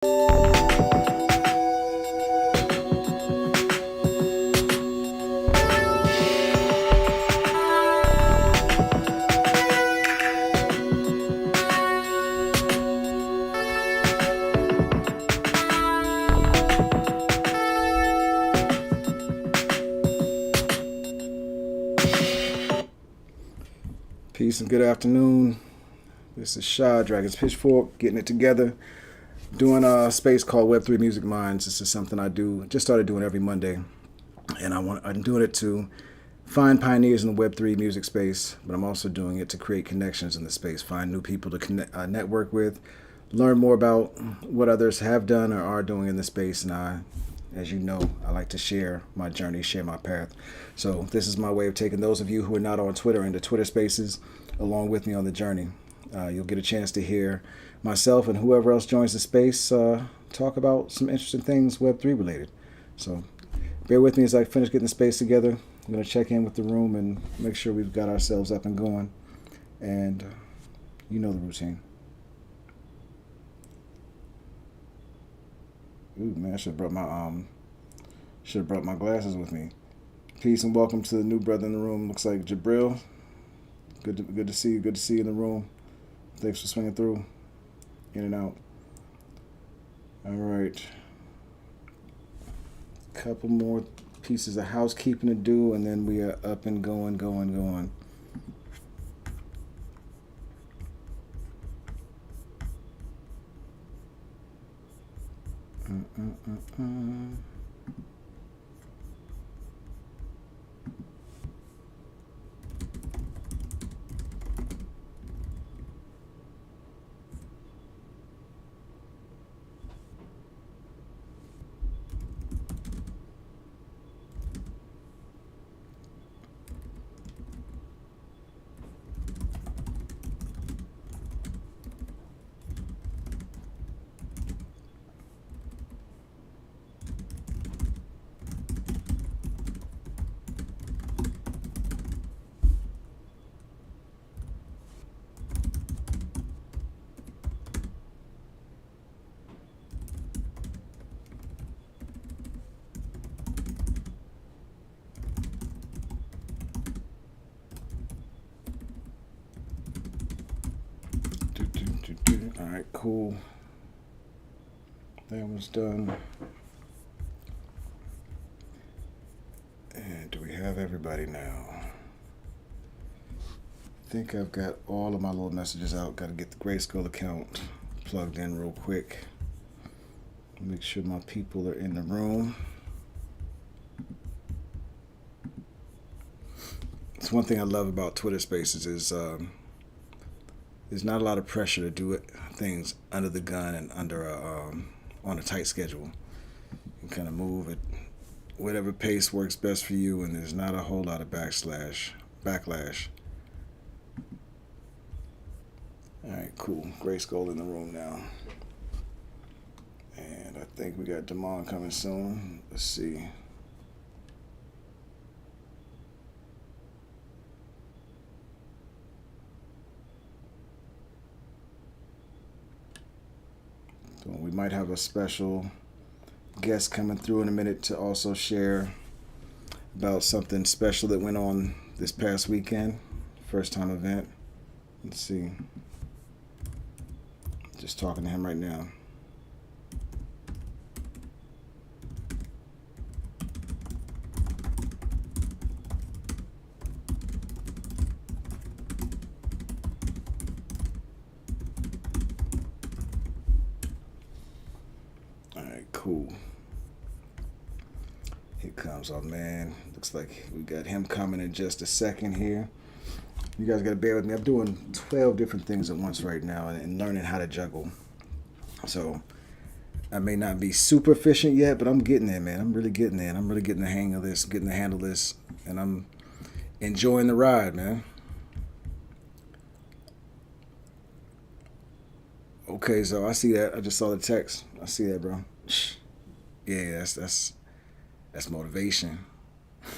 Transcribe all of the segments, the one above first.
Peace and good afternoon. This is Shaw, Dragon's Pitchfork, getting it together. Doing a space called Web3 Music Minds. This is something I do, just started doing every Monday. And I'm doing it to find pioneers in the Web3 music space, but I'm also doing it to create connections in the space, find new people to network with, learn more about what others have done or are doing in the space. And as you know, I like to share my journey, share my path. So this is my way of taking those of you who are not on Twitter into Twitter spaces along with me on the journey. You'll get a chance to hear myself and whoever else joins the space talk about some interesting things Web3 related. So bear with me as I finish getting the space together. I'm going to check in with the room and make sure we've got ourselves up and going. And you know the routine. Ooh, man, I should have brought my glasses with me. Peace and welcome to the new brother in the room. Looks like Jabril. Good to see you. Good to see you in the room. Thanks for swinging through, in and out. All right. Couple more pieces of housekeeping to do, and then we are up and going. All right, cool. That was done. And do we have everybody now? I think I've got all of my little messages out. Got to get the GRYSKLL account plugged in real quick. Make sure my people are in the room. It's one thing I love about Twitter Spaces is there's not a lot of pressure to do things under the gun and on a tight schedule. You can kind of move at whatever pace works best for you, and there's not a whole lot of backlash. All right, cool. GRYSKLL in the room now. And I think we got Damon coming soon. Let's see. So we might have a special guest coming through in a minute to also share about something special that went on this past weekend. First time event. Let's see. Just talking to him right now. Cool. Here comes our man. Looks like we got him coming in just a second here. You guys got to bear with me. I'm doing 12 different things at once right now and learning how to juggle. So I may not be super efficient yet, but I'm getting there, man. I'm really getting there. And I'm really getting the hang of this, getting the handle of this, and I'm enjoying the ride, man. Okay, so I see that. I just saw the text. I see that, bro. Yeah, that's motivation.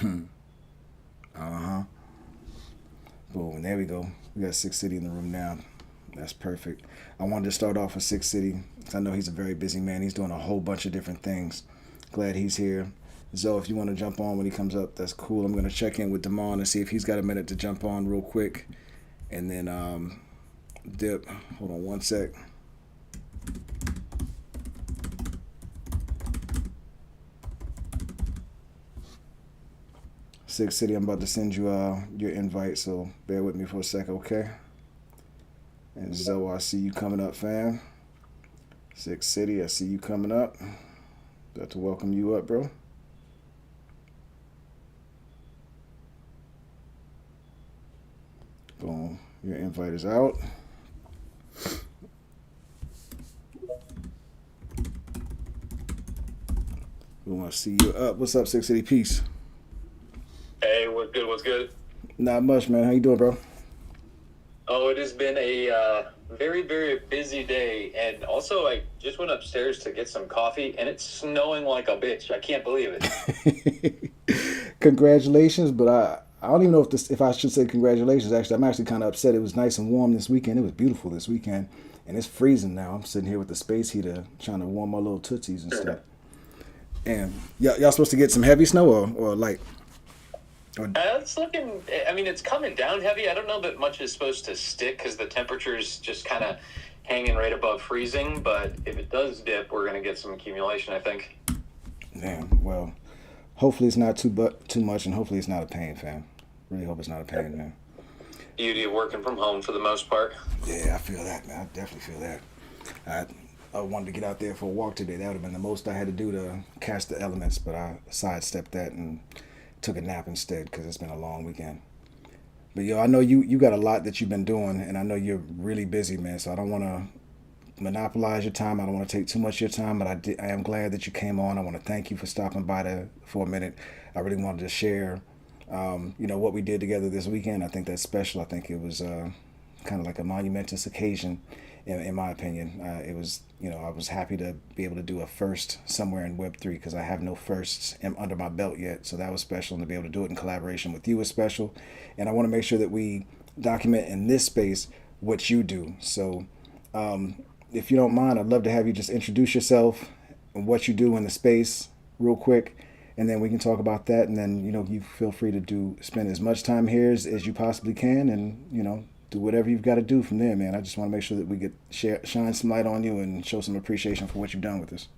Boom, there we go. We got 6 City in the room now. That's perfect. I wanted to start off with Six City. 'Cause I know he's a very busy man. He's doing a whole bunch of different things. Glad he's here. Zoe, if you want to jump on when he comes up, that's cool. I'm going to check in with Damon and see if he's got a minute to jump on real quick. And then Dip, hold on one sec. Six City, I'm about to send you your invite, so bear with me for a second, okay? And Zoe, I see you coming up, fam. Six City, I see you coming up. Got to welcome you up, bro. Boom. Your invite is out. We want to see you up. What's up, Six City? Peace. Hey, what's good? What's good? Not much, man. How you doing, bro? Oh, it has been a very, very busy day. And also, I just went upstairs to get some coffee, and it's snowing like a bitch. I can't believe it. Congratulations, but I don't even know if I should say congratulations. Actually, I'm actually kind of upset. It was nice and warm this weekend. It was beautiful this weekend, and it's freezing now. I'm sitting here with the space heater trying to warm my little tootsies and stuff. And y'all supposed to get some heavy snow or light? It's looking, I mean, it's coming down heavy. I don't know that much is supposed to stick because the temperature's just kind of hanging right above freezing. But if it does dip, we're going to get some accumulation, I think. Damn. Well, hopefully it's not too much, and hopefully it's not a pain, fam. Really hope it's not a pain, man. Beauty of working from home for the most part. Yeah, I feel that, man. I definitely feel that. I wanted to get out there for a walk today. That would have been the most I had to do to catch the elements, but I sidestepped that and took a nap instead because it's been a long weekend. But yo, I know you got a lot that you've been doing, and I know you're really busy, man. So I don't want to monopolize your time. I don't want to take too much of your time, but I am glad that you came on. I want to thank you for stopping by for a minute. I really wanted to share, what we did together this weekend. I think that's special. I think it was kind of like a monumentous occasion, in my opinion. It was, I was happy to be able to do a first somewhere in Web3 because I have no firsts under my belt yet. So that was special, and to be able to do it in collaboration with you was special. And I want to make sure that we document in this space what you do. So if you don't mind, I'd love to have you just introduce yourself and what you do in the space real quick. And then we can talk about that. And then, you feel free to spend as much time here as you possibly can. And, do whatever you've got to do from there, man. I just want to make sure that we shine some light on you and show some appreciation for what you've done with us.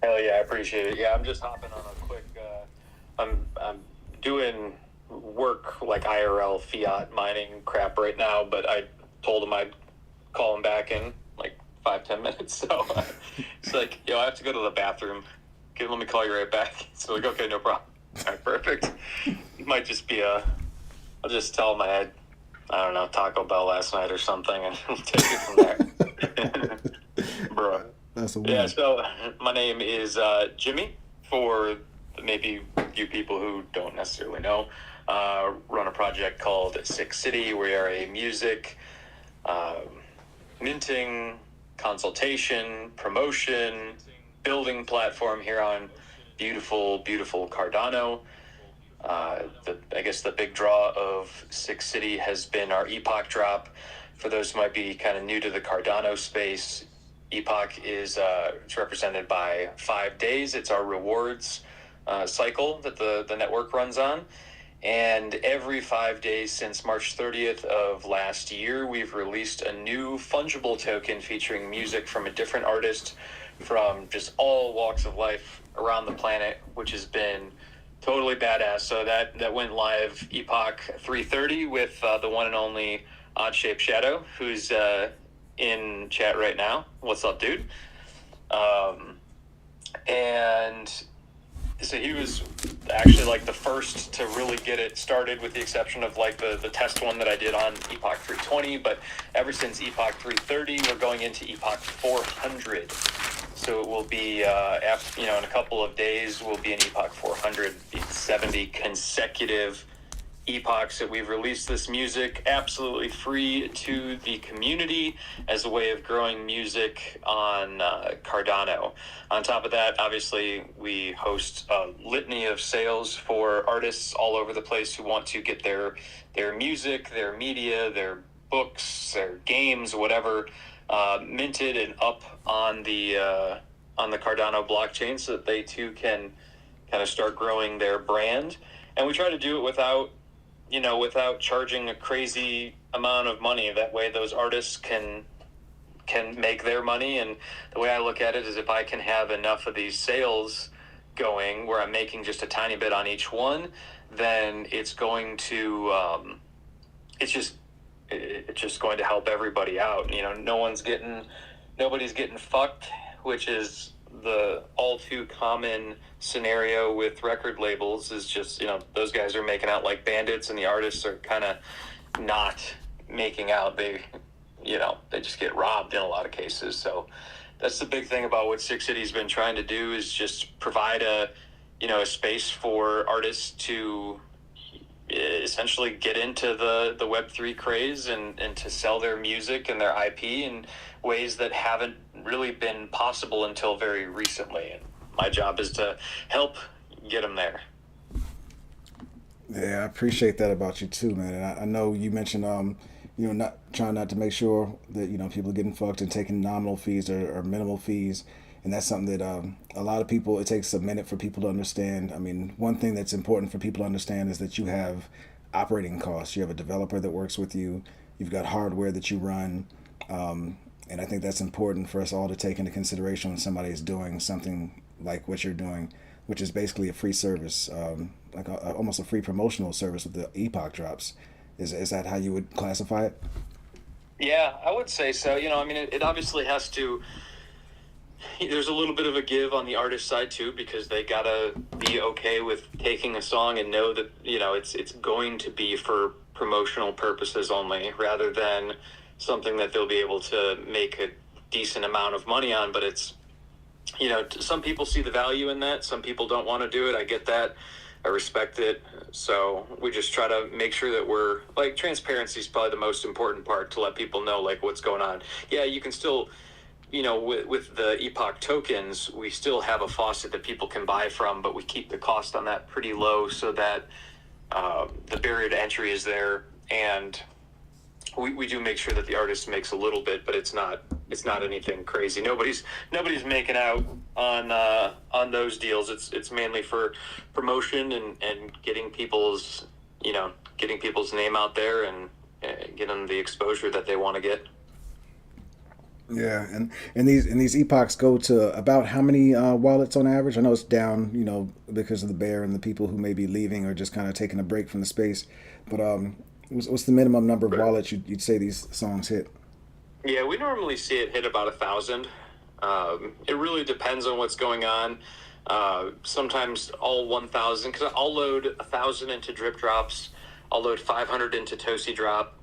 Hell yeah, I appreciate it. Yeah, I'm just hopping on a quick. I'm doing work like IRL fiat mining crap right now, but I told him I'd call him back in like 5-10 minutes. So it's like, I have to go to the bathroom. Okay, let me call you right back. So like, okay, no problem. All right, perfect. It might just be I'll just tell him I had, I don't know, Taco Bell last night or something, and take it from there. Bro. That's a win. Yeah, so my name is Jimmy, for maybe you people who don't necessarily know. Run a project called Six City. We are a music minting, consultation, promotion, building platform here on beautiful, beautiful Cardano. I guess the big draw of Six City has been our Epoch drop. For those who might be kind of new to the Cardano space, Epoch is it's represented by 5 days. It's our rewards cycle that the network runs on. And every 5 days since March 30th of last year, we've released a new fungible token featuring music from a different artist from just all walks of life around the planet, which has been totally badass. So that went live Epoch 3:30 with the one and only Odd Shape Shadow, who's in chat right now. What's up, dude? And so he was actually like the first to really get it started, with the exception of like the test one that I did on Epoch 320. But ever since Epoch 330, we're going into Epoch 400. So it will be, after, in a couple of days, we'll be in Epoch 400, the 70 consecutive epochs that we've released this music absolutely free to the community as a way of growing music on Cardano. On top of that, obviously, we host a litany of sales for artists all over the place who want to get their music, their media, their books or games or whatever minted and up on the Cardano blockchain, so that they too can kind of start growing their brand. And we try to do it without charging a crazy amount of money. That way those artists can make their money. And the way I look at it is, if I can have enough of these sales going where I'm making just a tiny bit on each one, then it's going to it's just going to help everybody out. Nobody's getting fucked, which is the all too common scenario with record labels. Is just, those guys are making out like bandits, and the artists are kind of not making out. They just get robbed in a lot of cases. So that's the big thing about what Six City's been trying to do, is just provide a space for artists to essentially get into the Web3 craze and to sell their music and their IP in ways that haven't really been possible until very recently. And my job is to help get them there. Yeah, I appreciate that about you too, man. And I know you mentioned, not trying not to make sure that, people are getting fucked and taking nominal fees or minimal fees. And that's something that a lot of people, it takes a minute for people to understand. I mean, one thing that's important for people to understand is that you have operating costs. You have a developer that works with you. You've got hardware that you run. And I think that's important for us all to take into consideration when somebody is doing something like what you're doing, which is basically a free service, like almost a free promotional service with the Epoch drops. Is that how you would classify it? Yeah, I would say so. It obviously has to. There's a little bit of a give on the artist side too, because they gotta be okay with taking a song and know that it's going to be for promotional purposes only, rather than something that they'll be able to make a decent amount of money on. But it's some people see the value in that. Some people don't want to do it. I get that. I respect it. So we just try to make sure that we're transparency is probably the most important part, to let people know what's going on. Yeah, you can still, with the Epoch tokens, we still have a faucet that people can buy from, but we keep the cost on that pretty low, so that the barrier to entry is there. And we do make sure that the artist makes a little bit, but it's not anything crazy. Nobody's making out on those deals. It's mainly for promotion and getting people's name out there and getting them the exposure that they want to get. Yeah, and these epochs go to about how many wallets on average? I know it's down, because of the bear and the people who may be leaving or just kind of taking a break from the space. But what's the minimum number of wallets you'd say these songs hit? Yeah, we normally see it hit about 1,000. It really depends on what's going on. Sometimes all 1,000, because I'll load 1,000 into drip drops. I'll load 500 into Tosi drop.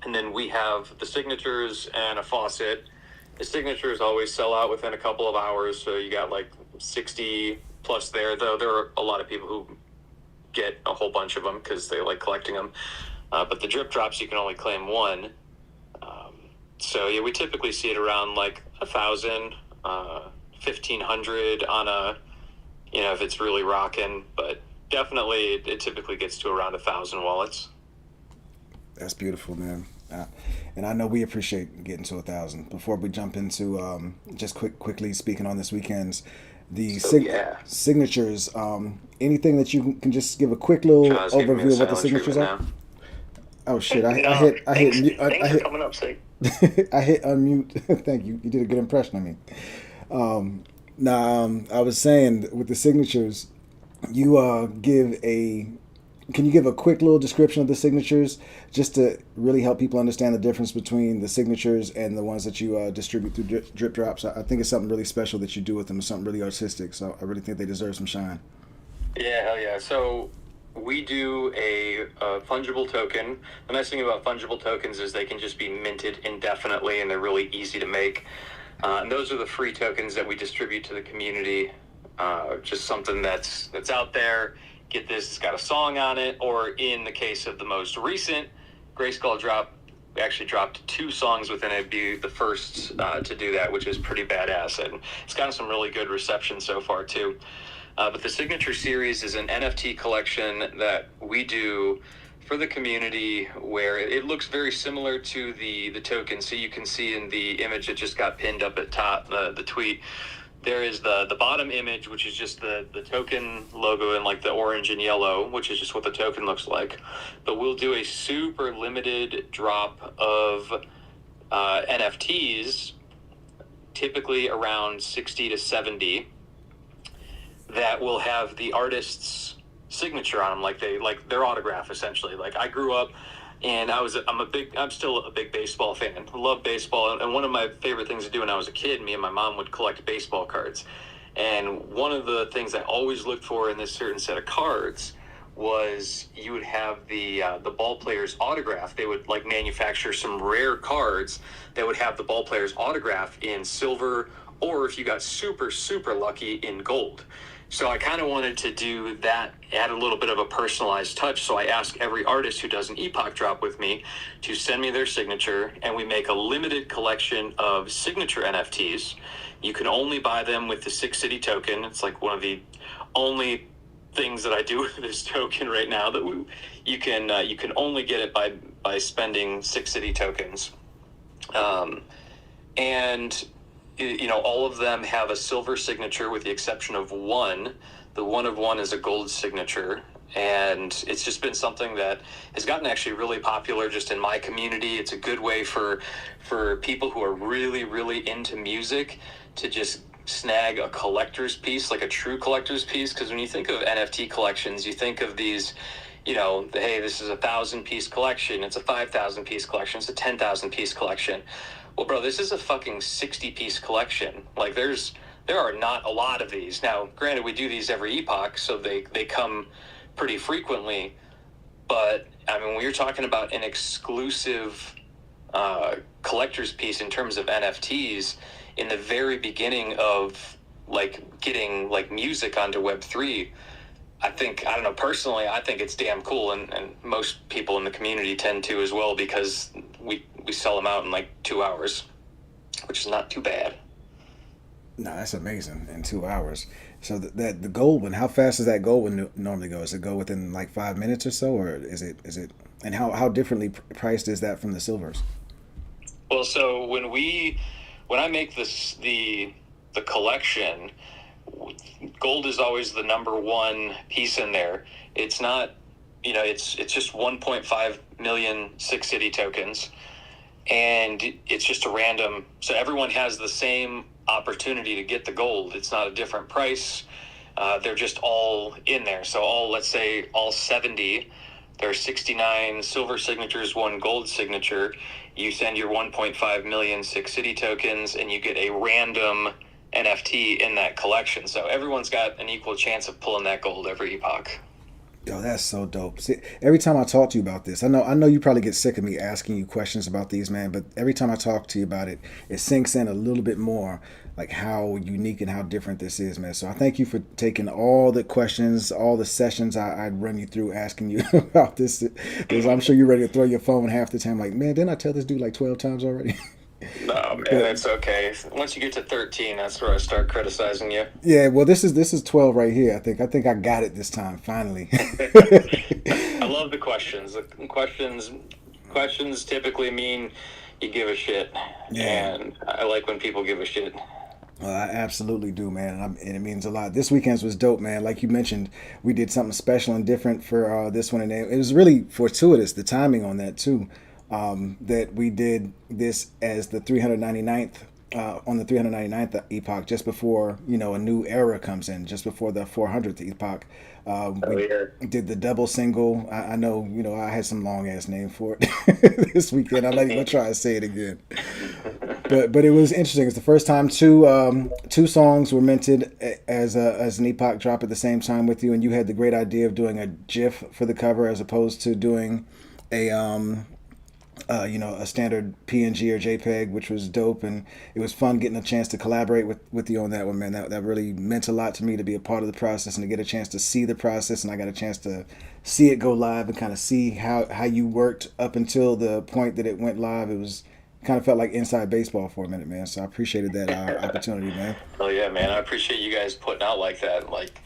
And then we have the signatures and a faucet. The signatures always sell out within a couple of hours, so you got 60 plus there, though there are a lot of people who get a whole bunch of them because they like collecting them. But the drip drops, you can only claim one. So yeah, we typically see it around 1,000, 1,500 on a, if it's really rocking. But definitely it typically gets to around 1,000 wallets. That's beautiful, man. And I know we appreciate getting to 1,000. Before we jump into just quickly speaking on this weekend's signatures, anything that you can just give a quick little overview of what the signatures are? Oh shit! I hit coming up, Sig. I hit unmute. Thank you. You did a good impression of me. I was saying with the signatures, can you give a quick little description of the signatures, just to really help people understand the difference between the signatures and the ones that you distribute through drip drops? I think it's something really special that you do with them. It's something really artistic, so I really think they deserve some shine. Yeah, hell yeah. So we do a fungible token. The nice thing about fungible tokens is they can just be minted indefinitely, and they're really easy to make. And those are the free tokens that we distribute to the community. Just something that's out there. Get this, it's got a song on it, or in the case of the most recent GRYSKLL drop, we actually dropped 2 songs within it, be the first to do that, which is pretty badass, and it's gotten some really good reception so far too. But the Signature Series is an NFT collection that we do for the community, where it looks very similar to the token. So you can see in the image that just got pinned up at top, the tweet, there is the bottom image, which is just the token logo in like the orange and yellow, which is just what the token looks like. But we'll do a super limited drop of NFTs, typically around 60 to 70, that will have the artist's signature on them, like their autograph, essentially. Like, I grew up and I'm still a big baseball fan. I love baseball, and one of my favorite things to do when I was a kid, me and my mom would collect baseball cards. And one of the things I always looked for in this certain set of cards was you would have the ball player's autograph. They would like manufacture some rare cards that would have the ball player's autograph in silver, or if you got super, super lucky, in gold. So I kind of wanted to do that, add a little bit of a personalized touch. So I ask every artist who does an epoch drop with me to send me their signature, and we make a limited collection of signature NFTs. You can only buy them with the 6 City token. It's like one of the only things that I do with this token right now, that you can only get it by spending 6 City tokens. And all of them have a silver signature with the exception of one. The one of one is a gold signature. And it's just been something that has gotten actually really popular just in my community. It's a good way for people who are really, really into music to just snag a collector's piece, like a true collector's piece. Because when you think of NFT collections, you think of these, hey, this is a 1,000-piece collection, it's a 5,000-piece collection, it's a 10,000-piece collection. Well, bro, this is a fucking 60-piece collection. Like, there are not a lot of these. Now, granted, we do these every epoch, so they come pretty frequently. But, I mean, when you're talking about an exclusive collector's piece in terms of NFTs, in the very beginning of, like, getting, like, music onto Web3, personally, I think it's damn cool, and most people in the community tend to as well, because we sell them out in like 2 hours, which is not too bad. No, that's amazing. In 2 hours. So the gold one, how fast does that gold one normally go? Does it go within like 5 minutes or so, or is it? And how differently priced is that from the silvers? Well, so when I make the collection, gold is always the number one piece in there. It's not, it's just 1.5 million 6 City tokens, and it's just a random, so everyone has the same opportunity to get the gold. It's not a different price. They're just all in there. So let's say all 70, there are 69 silver signatures, 1 gold signature. You send your 1.5 million 6 City tokens, and you get a random NFT in that collection. So everyone's got an equal chance of pulling that gold every epoch. Yo, that's so dope. See, every time I talk to you about this, I know you probably get sick of me asking you questions about these, man, but every time I talk to you about it, it sinks in a little bit more, like how unique and how different this is, man. So I thank you for taking all the questions, all the sessions I'd run you through asking you about this, because I'm sure you're ready to throw your phone half the time, like, man, didn't I tell this dude like 12 times already? No, man, it's okay. Once you get to 13, that's where I start criticizing you. Yeah, well, this is 12 right here. I think I got it this time, finally. I love the questions. The questions typically mean you give a shit. Yeah. And I like when people give a shit. Well, I absolutely do, man, and it means a lot. This weekend's was dope, man. Like you mentioned, we did something special and different for this one, and it was really fortuitous, the timing on that, too. That we did this as the 399th on the 399th epoch, just before a new era comes in, just before the 400th epoch. We did the double single. I know I had some long ass name for it this weekend. I'm not even gonna try to say it again. But it was interesting. It's the first time two songs were minted as an epoch drop at the same time with you, and you had the great idea of doing a GIF for the cover as opposed to doing a standard PNG or JPEG, which was dope, and it was fun getting a chance to collaborate with you on that one, man. That really meant a lot to me, to be a part of the process and to get a chance to see the process, and I got a chance to see it go live and kind of see how you worked up until the point that it went live. It was kind of felt like inside baseball for a minute, man. So I appreciated that opportunity, man. Oh yeah, man. I appreciate you guys putting out like that. Like,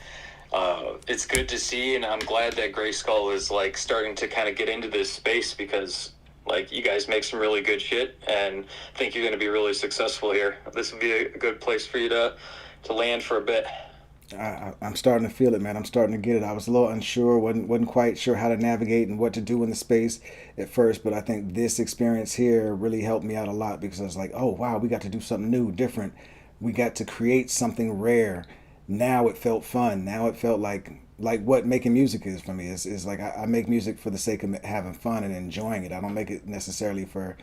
It's good to see, and I'm glad that GRYSKLL is like starting to kind of get into this space, because like you guys make some really good shit, and I think you're going to be really successful here. This would be a good place for you to land for a bit. I'm starting to feel it, man. I'm starting to get it. I was a little unsure, wasn't quite sure how to navigate and what to do in the space at first, but I think this experience here really helped me out a lot, because I was like, oh wow, we got to do something new, different. We got to create something rare. Now it felt fun. Now it felt like what making music is for me. Is like I make music for the sake of having fun and enjoying it. I don't make it necessarily for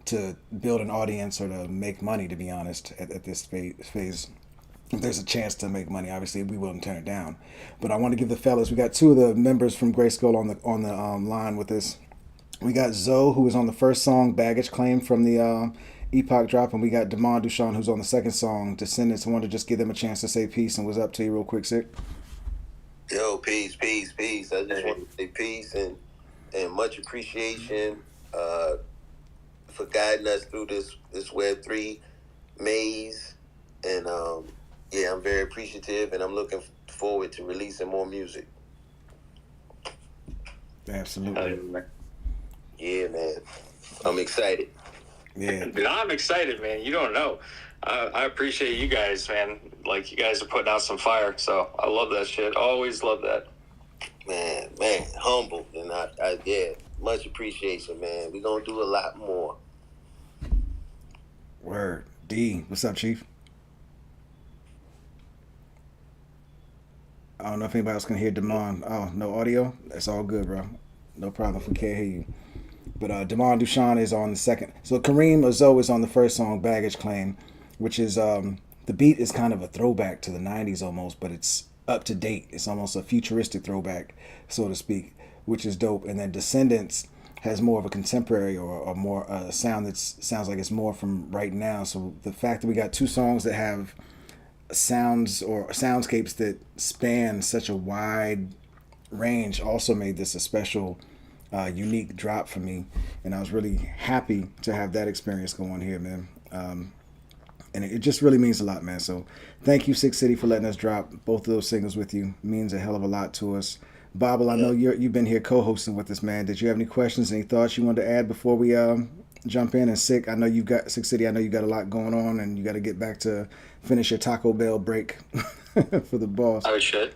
to build an audience or to make money. To be honest, at this phase, if there's a chance to make money, obviously we wouldn't turn it down. But I want to give the fellas. We got two of the members from GRYSKLL on the line with us. We got Zoe, who was on the first song, Baggage Claim, from the Epoch drop, and we got Damon Duchan, who's on the second song, Descendants. I wanted to just give them a chance to say peace and what's up to you real quick, Sick. Yo, peace, peace, peace. I just want to say peace and much appreciation for guiding us through this Web3 maze. And yeah, I'm very appreciative, and I'm looking forward to releasing more music. Absolutely. Yeah, man. I'm excited. Yeah. Dude, I'm excited, man. You don't know. I appreciate you guys, man. Like, you guys are putting out some fire, so I love that shit. Always love that. Man, humble. And yeah, much appreciation, man. We're going to do a lot more. Word. D, what's up, Chief? I don't know if anybody else can hear Damon. Oh, no audio? That's all good, bro. No problem if we can't hear you. But Damon Duchan is on the second. So Kareem Azo is on the first song, Baggage Claim, which is, the beat is kind of a throwback to the 90s almost, but it's up to date. It's almost a futuristic throwback, so to speak, which is dope. And then Descendants has more of a contemporary or more sound that sounds like it's more from right now. So the fact that we got two songs that have sounds or soundscapes that span such a wide range also made this a special unique drop for me, and I was really happy to have that experience going here, man. And it just really means a lot, man. So thank you, Six City, for letting us drop both of those singles with you. It means a hell of a lot to us. Bobble, I know you've been here co-hosting with us, man. Did you have any questions, any thoughts you wanted to add before we jump in? And Sick, I know you've got Six City. I know you got a lot going on, and you got to get back to finish your Taco Bell break for the boss. Oh shit.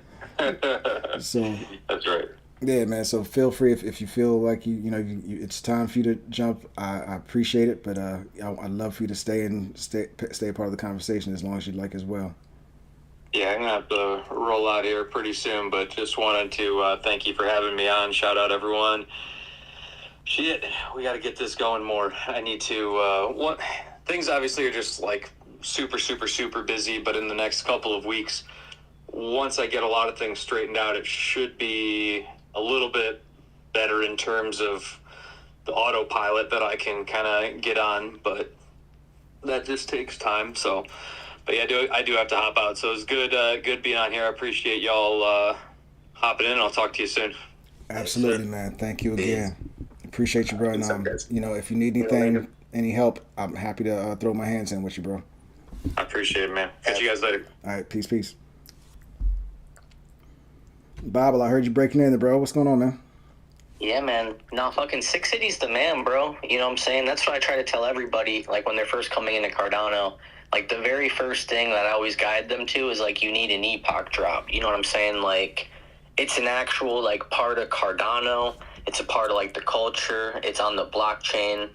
So that's right. Yeah, man. So feel free if you feel like it's time for you to jump. I appreciate it, but I'd love for you to stay a part of the conversation as long as you'd like as well. Yeah, I'm gonna have to roll out here pretty soon, but just wanted to thank you for having me on. Shout out everyone. Shit, we got to get this going more. I need to. Things obviously are just like super, super, super busy, but in the next couple of weeks, once I get a lot of things straightened out, it should be a little bit better in terms of the autopilot that I can kind of get on, but that just takes time. So, but yeah, I do have to hop out. So it's good being on here. I appreciate y'all hopping in. I'll talk to you soon. Absolutely, man. Thank you again. Appreciate you, bro. And, if you need anything, any help, I'm happy to throw my hands in with you, bro. I appreciate it, man. Catch you guys later. All right, peace. Bobble, I heard you breaking in there, bro. What's going on, man? Yeah, man. No, fucking Six City's the man, bro. You know what I'm saying? That's what I try to tell everybody, like, when they're first coming into Cardano. Like, the very first thing that I always guide them to is, like, you need an epoch drop. You know what I'm saying? Like, it's an actual, like, part of Cardano. It's a part of, like, the culture. It's on the blockchain.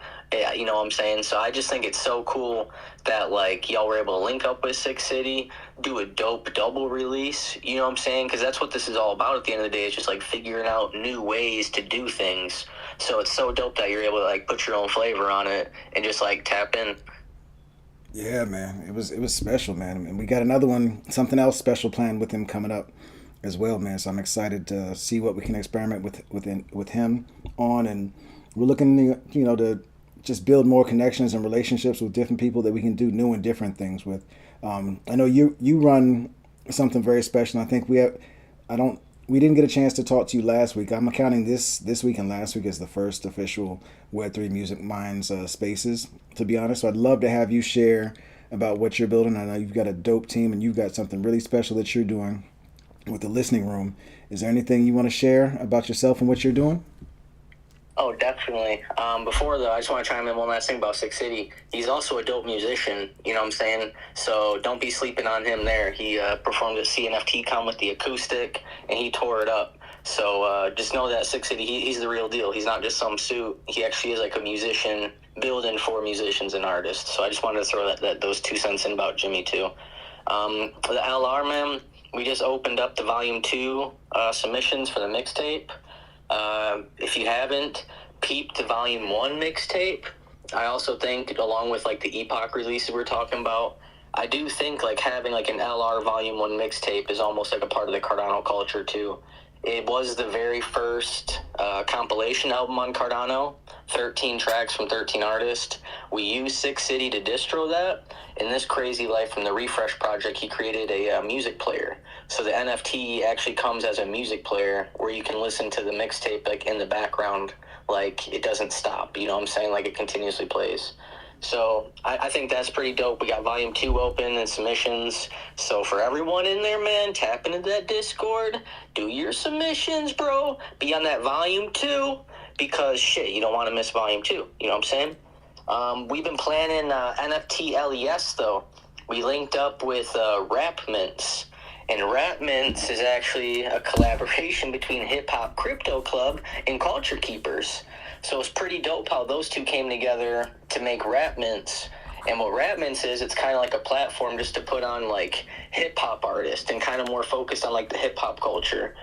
You know what I'm saying? So I just think it's so cool that, like, y'all were able to link up with Six City, do a dope double release. You know what I'm saying? Because that's what this is all about at the end of the day. It's just, like, figuring out new ways to do things. So it's so dope that you're able to, like, put your own flavor on it and just, like, tap in. Yeah, man. It was special, man. And we got another one, something else special planned with him coming up as well, man. So I'm excited to see what we can experiment with him on, and we're looking, to just build more connections and relationships with different people that we can do new and different things with. I know you run something very special. I think we didn't get a chance to talk to you last week. I'm counting this week and last week as the first official Web3 Music Minds spaces, to be honest. So I'd love to have you share about what you're building. I know you've got a dope team and you've got something really special that you're doing. with the listening room. Is there anything you want to share about yourself and what you're doing? Oh, definitely. Before though, I just want to chime in one last thing about Six City. He's also a dope musician, you know what I'm saying? So don't be sleeping on him there. He performed at CNFT-Con with the acoustic, and he tore it up. So just know that Six City, he's the real deal. He's not just some suit. He actually is like a musician building for musicians and artists. So I just wanted to throw those 2 cents in about Jimmy too. For the LR, man, we just opened up the Volume 2 submissions for the mixtape. If you haven't peeped the Volume 1 mixtape, I also think, along with like the Epoch releases we're talking about, I do think like having like an LR Volume 1 mixtape is almost like a part of the Cardano culture too. It was the very first compilation album on Cardano, 13 tracks from 13 artists. We used Six City to distro that. In this crazy life from the Refresh project, he created a music player. So the NFT actually comes as a music player where you can listen to the mixtape like in the background, like it doesn't stop. You know what I'm saying? Like it continuously plays. So I think that's pretty dope. We got Volume 2 open and submissions. So for everyone in there, man, tap into that Discord. Do your submissions, bro. Be on that Volume 2 because, shit, you don't want to miss Volume 2. You know what I'm saying? We've been planning NFT LES, though. We linked up with Rap Mints. And Rap Mints is actually a collaboration between Hip Hop Crypto Club and Culture Keepers. So it's pretty dope how those two came together to make Rap Mints. And what Rap Mints is, it's kind of like a platform just to put on like hip hop artists and kind of more focused on like the hip hop culture.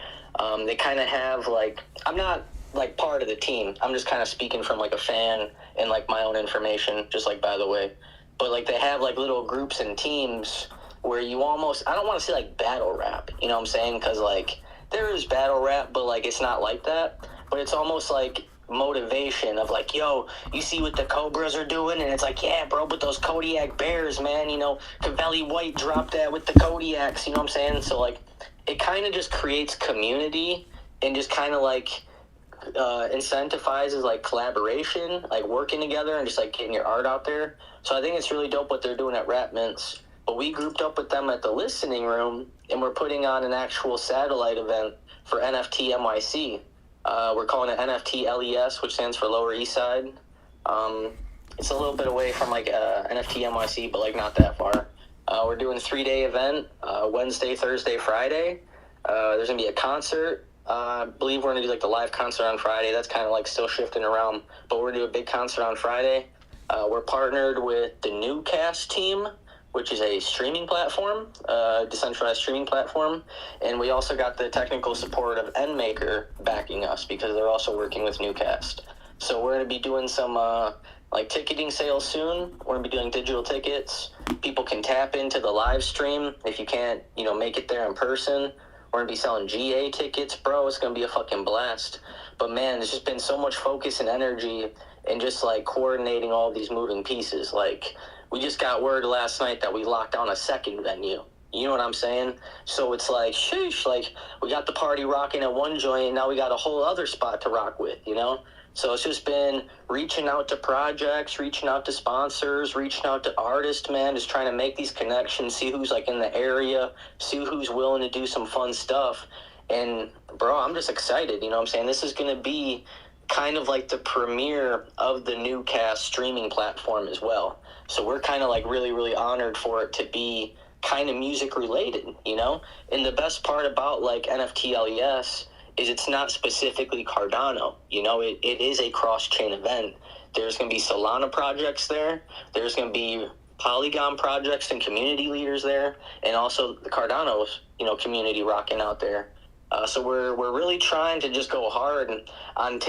They kind of have like, I'm not like part of the team. I'm just kind of speaking from like a fan and like my own information, just like by the way. But like they have like little groups and teams where you almost, I don't want to say like battle rap, you know what I'm saying? Because like there is battle rap, but like it's not like that. But it's almost like motivation of like, yo, you see what the Cobras are doing? And it's like, yeah, bro, but those Kodiak Bears, man, you know, Cavelli White dropped that with the Kodiaks, you know what I'm saying? So like it kind of just creates community and just kind of like incentivizes like collaboration, like working together and just like getting your art out there. So I think it's really dope what they're doing at Rap Mints. But we grouped up with them at the listening room and we're putting on an actual satellite event for NFT NYC. We're calling it NFT LES, which stands for Lower East Side. It's a little bit away from like NFT NYC, but like not that far. We're doing a 3-day event, Wednesday, Thursday, Friday. There's gonna be a concert. I believe we're gonna do like the live concert on Friday. That's kind of like still shifting around, but we're gonna do a big concert on Friday. We're partnered with the Newcast team, which is a streaming platform, decentralized streaming platform. And we also got the technical support of NMaker backing us because they're also working with Newcast. So we're going to be doing some like ticketing sales soon. We're going to be doing digital tickets. People can tap into the live stream if you can't, you know, make it there in person. We're going to be selling GA tickets, bro. It's going to be a fucking blast. But man, there's just been so much focus and energy and just like coordinating all these moving pieces. Like, we just got word last night that we locked down a second venue. You know what I'm saying? So it's like, sheesh, like, we got the party rocking at one joint, and now we got a whole other spot to rock with, you know? So it's just been reaching out to projects, reaching out to sponsors, reaching out to artists, man, just trying to make these connections, see who's, like, in the area, see who's willing to do some fun stuff. And, bro, I'm just excited, you know what I'm saying? This is going to be kind of like the premiere of the Newcast streaming platform as well. So we're kind of like really, really honored for it to be kind of music related, you know? And the best part about like NFT LES is it's not specifically Cardano, you know? It is a cross-chain event. There's going to be Solana projects there. There's going to be Polygon projects and community leaders there. And also the Cardano, you know, community rocking out there. So we're really trying to just go hard on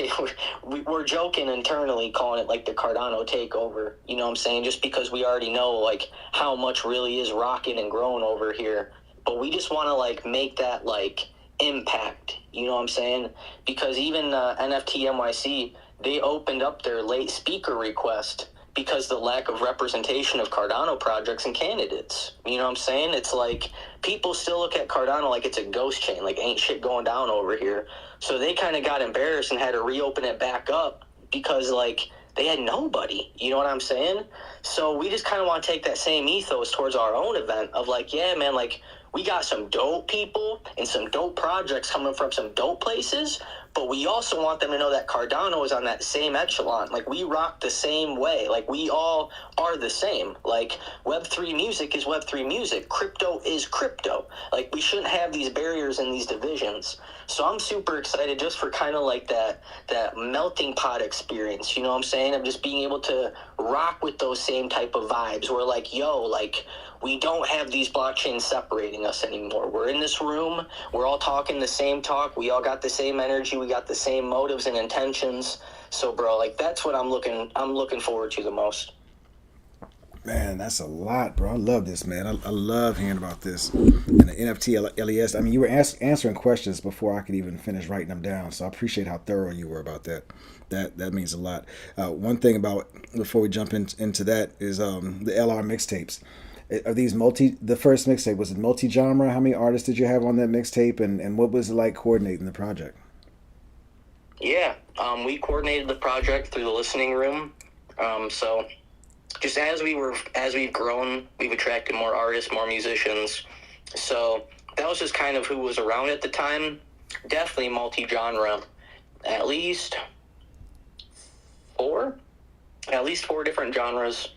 we're joking internally calling it like the Cardano takeover, you know what I'm saying, just because we already know like how much really is rocking and growing over here, but we just want to like make that like impact, you know what I'm saying, because even NFT NYC, they opened up their late speaker request because the lack of representation of Cardano projects and candidates. You know what I'm saying? It's like people still look at Cardano like it's a ghost chain, like ain't shit going down over here. So they kind of got embarrassed and had to reopen it back up because like they had nobody. You know what I'm saying? So we just kind of want to take that same ethos towards our own event of like, yeah, man, like we got some dope people and some dope projects coming from some dope places, but we also want them to know that Cardano is on that same echelon. Like, we rock the same way. Like, we all are the same. Like, Web3 music is Web3 music. Crypto is crypto. Like, we shouldn't have these barriers and these divisions. So I'm super excited just for kind of like that melting pot experience, you know what I'm saying? Of just being able to rock with those same type of vibes. Where like, yo, like, we don't have these blockchains separating us anymore. We're in this room. We're all talking the same talk. We all got the same energy. We got the same motives and intentions. So, bro, like, that's what I'm looking forward to the most. Man, that's a lot, bro. I love this, man. I love hearing about this. And the NFT LES. I mean, you were answering questions before I could even finish writing them down. So I appreciate how thorough you were about that. That means a lot. One thing about, before we jump into that, is the LR mixtapes. Are these the first mixtape, was it multi-genre? How many artists did you have on that mixtape? And what was it like coordinating the project? Yeah, we coordinated the project through the listening room. So just as we've grown, we've attracted more artists, more musicians. So that was just kind of who was around at the time. Definitely multi-genre. At least four different genres.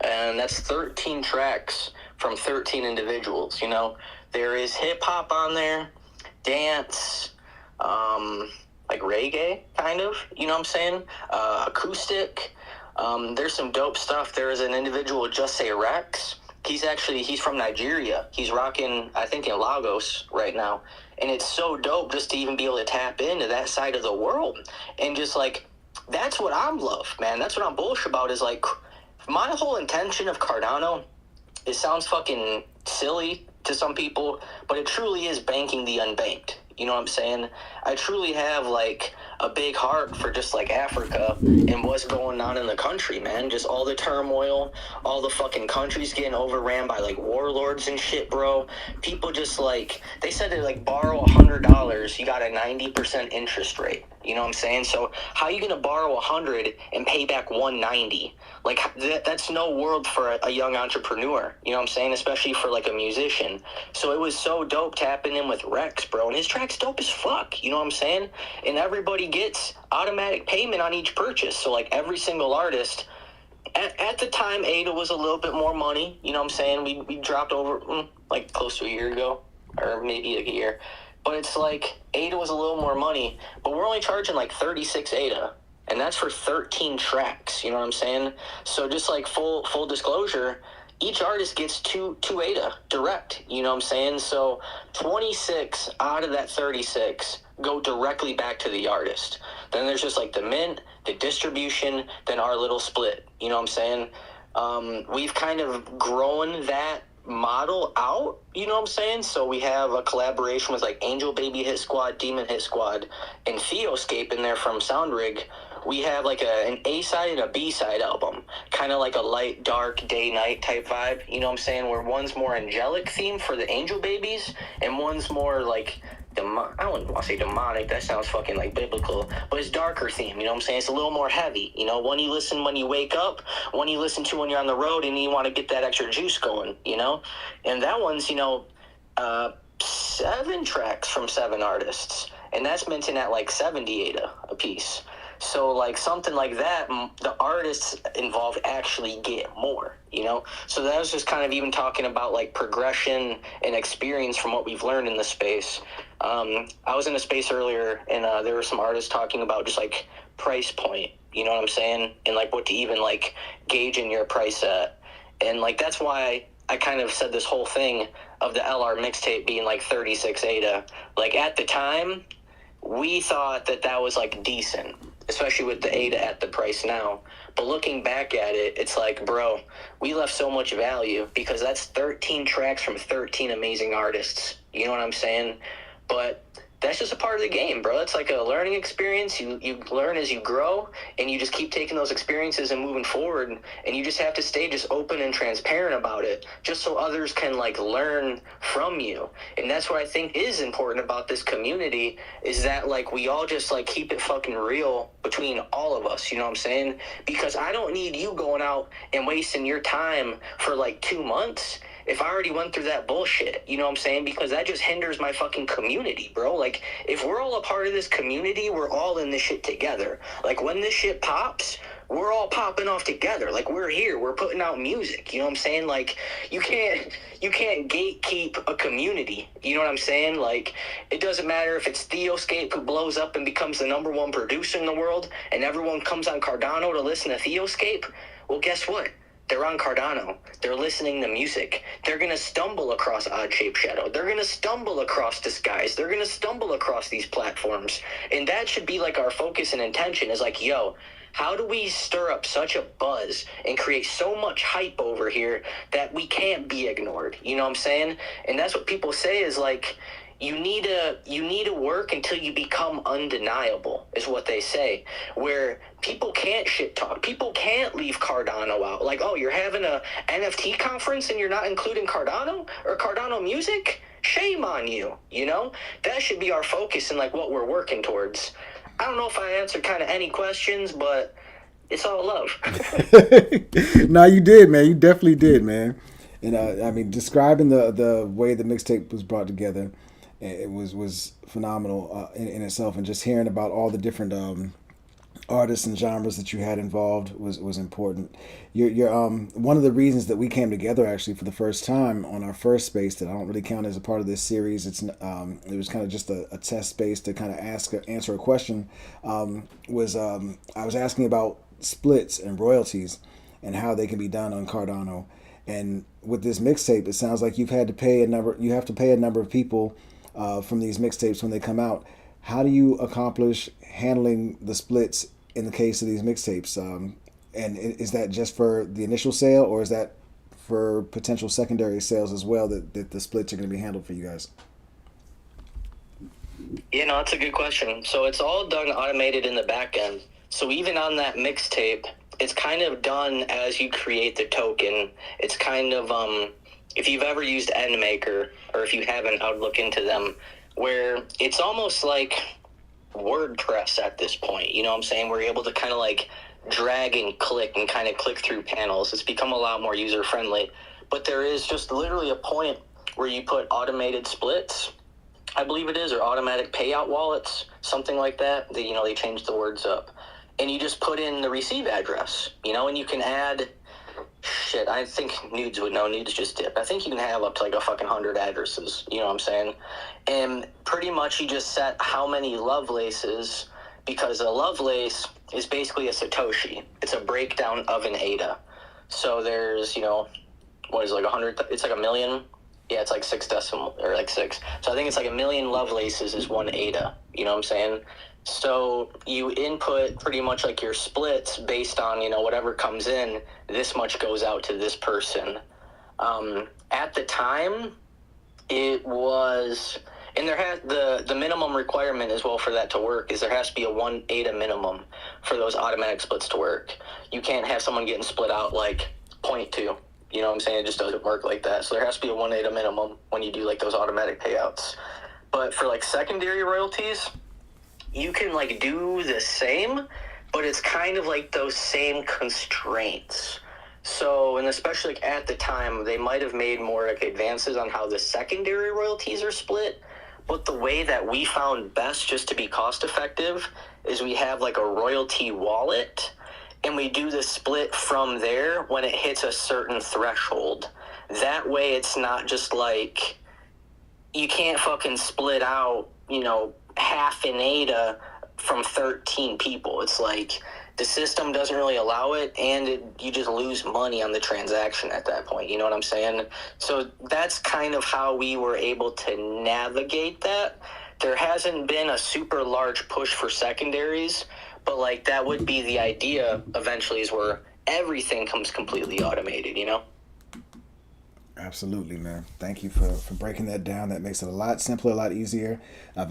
And that's 13 tracks from 13 individuals, you know. There is hip-hop on there, dance, like reggae, kind of, you know what I'm saying? Acoustic. There's some dope stuff. There is an individual, Just Say Rex. He's from Nigeria. He's rocking, I think, in Lagos right now. And it's so dope just to even be able to tap into that side of the world. And just, like, that's what I'm love, man. That's what I'm bullish about, is, like, my whole intention of Cardano, it sounds fucking silly to some people, but it truly is banking the unbanked. You know what I'm saying? I truly have, like, a big heart for just, like, Africa and what's going on in the country, man. Just all the turmoil, all the fucking countries getting overran by, like, warlords and shit, bro. People just, like, they said to, like, borrow $100, you got a 90% interest rate. You know what I'm saying? So how you gonna borrow 100 and pay back 190? Like, that's no world for a young entrepreneur. You know what I'm saying? Especially for, like, a musician. So it was so dope tapping in with Rex, bro. And his track's dope as fuck. You know what I'm saying? And everybody gets automatic payment on each purchase. So, like, every single artist, at the time, Ada was a little bit more money. You know what I'm saying? We dropped over, like, close to a year ago, or maybe a year. But it's like, Ada was a little more money, but we're only charging like 36 Ada, and that's for 13 tracks, you know what I'm saying? So just like full disclosure, each artist gets two Ada direct, you know what I'm saying? So 26 out of that 36 go directly back to the artist. Then there's just like the mint, the distribution, then our little split, you know what I'm saying? We've kind of grown that model out, you know what I'm saying? So we have a collaboration with like Angel Baby Hit Squad, Demon Hit Squad, and Theoscape in there from Soundrig. We have like an A-side and a B-side album, kind of like a light, dark, day-night type vibe, you know what I'm saying? Where one's more angelic theme for the Angel Babies, and one's more like I don't want to say demonic, that sounds fucking like biblical, but it's darker theme, you know what I'm saying? It's a little more heavy, you know, one you listen when you wake up, one you listen to when you're on the road and you want to get that extra juice going, you know? And that one's, you know, 7 tracks from 7 artists, and that's minting at like 70 Ada a piece. So, like, something like that, the artists involved actually get more, you know? So that was just kind of even talking about, like, progression and experience from what we've learned in the space. I was in a space earlier, and there were some artists talking about just, like, price point, you know what I'm saying? And, like, what to even, like, gauge in your price at. And, like, that's why I kind of said this whole thing of the LR mixtape being, like, 36 Ada. Like, at the time, we thought that was, like, decent, especially with the Ada at the price now. But looking back at it, it's like, bro, we left so much value because that's 13 tracks from 13 amazing artists. You know what I'm saying? But that's just a part of the game, bro. It's like a learning experience. You learn as you grow, and you just keep taking those experiences and moving forward, and you just have to stay just open and transparent about it, just so others can, like, learn from you. And that's what I think is important about this community, is that, like, we all just, like, keep it fucking real between all of us, you know what I'm saying? Because I don't need you going out and wasting your time for, like, 2 months if I already went through that bullshit? You know what I'm saying? Because that just hinders my fucking community, bro. Like, if we're all a part of this community, we're all in this shit together. Like, when this shit pops, we're all popping off together. Like, we're here, we're putting out music. You know what I'm saying? Like, you can't gatekeep a community. You know what I'm saying? Like, it doesn't matter if it's Theoscape who blows up and becomes the #1 producer in the world, and everyone comes on Cardano to listen to Theoscape. Well, guess what? They're on Cardano. They're listening to music. They're going to stumble across Odd Shape Shadow. They're going to stumble across Disguise. They're going to stumble across these platforms. And that should be like our focus and intention, is like, yo, how do we stir up such a buzz and create so much hype over here that we can't be ignored? You know what I'm saying? And that's what people say is like, you need to work until you become undeniable, is what they say, where people can't shit talk. People can't leave Cardano out. Like, oh, you're having a NFT conference and you're not including Cardano or Cardano music? Shame on you, you know? That should be our focus and like what we're working towards. I don't know if I answered kind of any questions, but it's all love. No, you did, man. You definitely did, man. And I mean, describing the way the mixtape was brought together, it was phenomenal in itself. And just hearing about all the different artists and genres that you had involved was important. You're one of the reasons that we came together actually for the first time on our first space that I don't really count as a part of this series. It was kind of just a test space to kind of answer a question. I was asking about splits and royalties and how they can be done on Cardano. And with this mixtape, it sounds like you have to pay a number of people from these mixtapes when they come out. How do you accomplish handling the splits in the case of these mixtapes? And is that just for the initial sale, or is that for potential secondary sales as well, that the splits are going to be handled for you guys? Yeah, no, that's a good question. So it's all done automated in the back end. So even on that mixtape, it's kind of done as you create the token. It's kind of, if you've ever used EndMaker, or if you haven't, I would look into them, where it's almost like WordPress at this point. You know what I'm saying? We're able to kind of like drag and click and kind of click through panels. It's become a lot more user friendly. But there is just literally a point where you put automated splits, I believe it is, or automatic payout wallets, something like that. They changed the words up. And you just put in the receive address, and you can add, shit, I think Nudes would know. Nudes just dip. I think you can have up to like a fucking 100 addresses, you know what I'm saying? And pretty much you just set how many Lovelaces, because a Lovelace is basically a Satoshi. It's a breakdown of an ADA. So there's, what is it, like 100, it's like a million? Yeah, it's like 6 decimal, or like 6. So I think it's like a million Lovelaces is 1 ADA, you know what I'm saying? So you input pretty much like your splits based on, whatever comes in, this much goes out to this person. At the time, it was, and there has the minimum requirement as well for that to work is there has to be a 1 ADA minimum for those automatic splits to work. You can't have someone getting split out like 0.2. You know what I'm saying? It just doesn't work like that. So there has to be a 1 ADA minimum when you do like those automatic payouts. But for like secondary royalties, you can like do the same, but it's kind of like those same constraints. So, and especially like at the time, they might have made more like advances on how the secondary royalties are split. But the way that we found best just to be cost effective is we have like a royalty wallet, and we do the split from there when it hits a certain threshold. That way it's not just like, you can't fucking split out, half an ADA from 13 people. It's like the system doesn't really allow it, and you just lose money on the transaction at that point. You know what I'm saying? So that's kind of how we were able to navigate that. There hasn't been a super large push for secondaries, but like that would be the idea eventually, is where everything comes completely automated, Absolutely, man. Thank you for breaking that down. That makes it a lot simpler, a lot easier. I've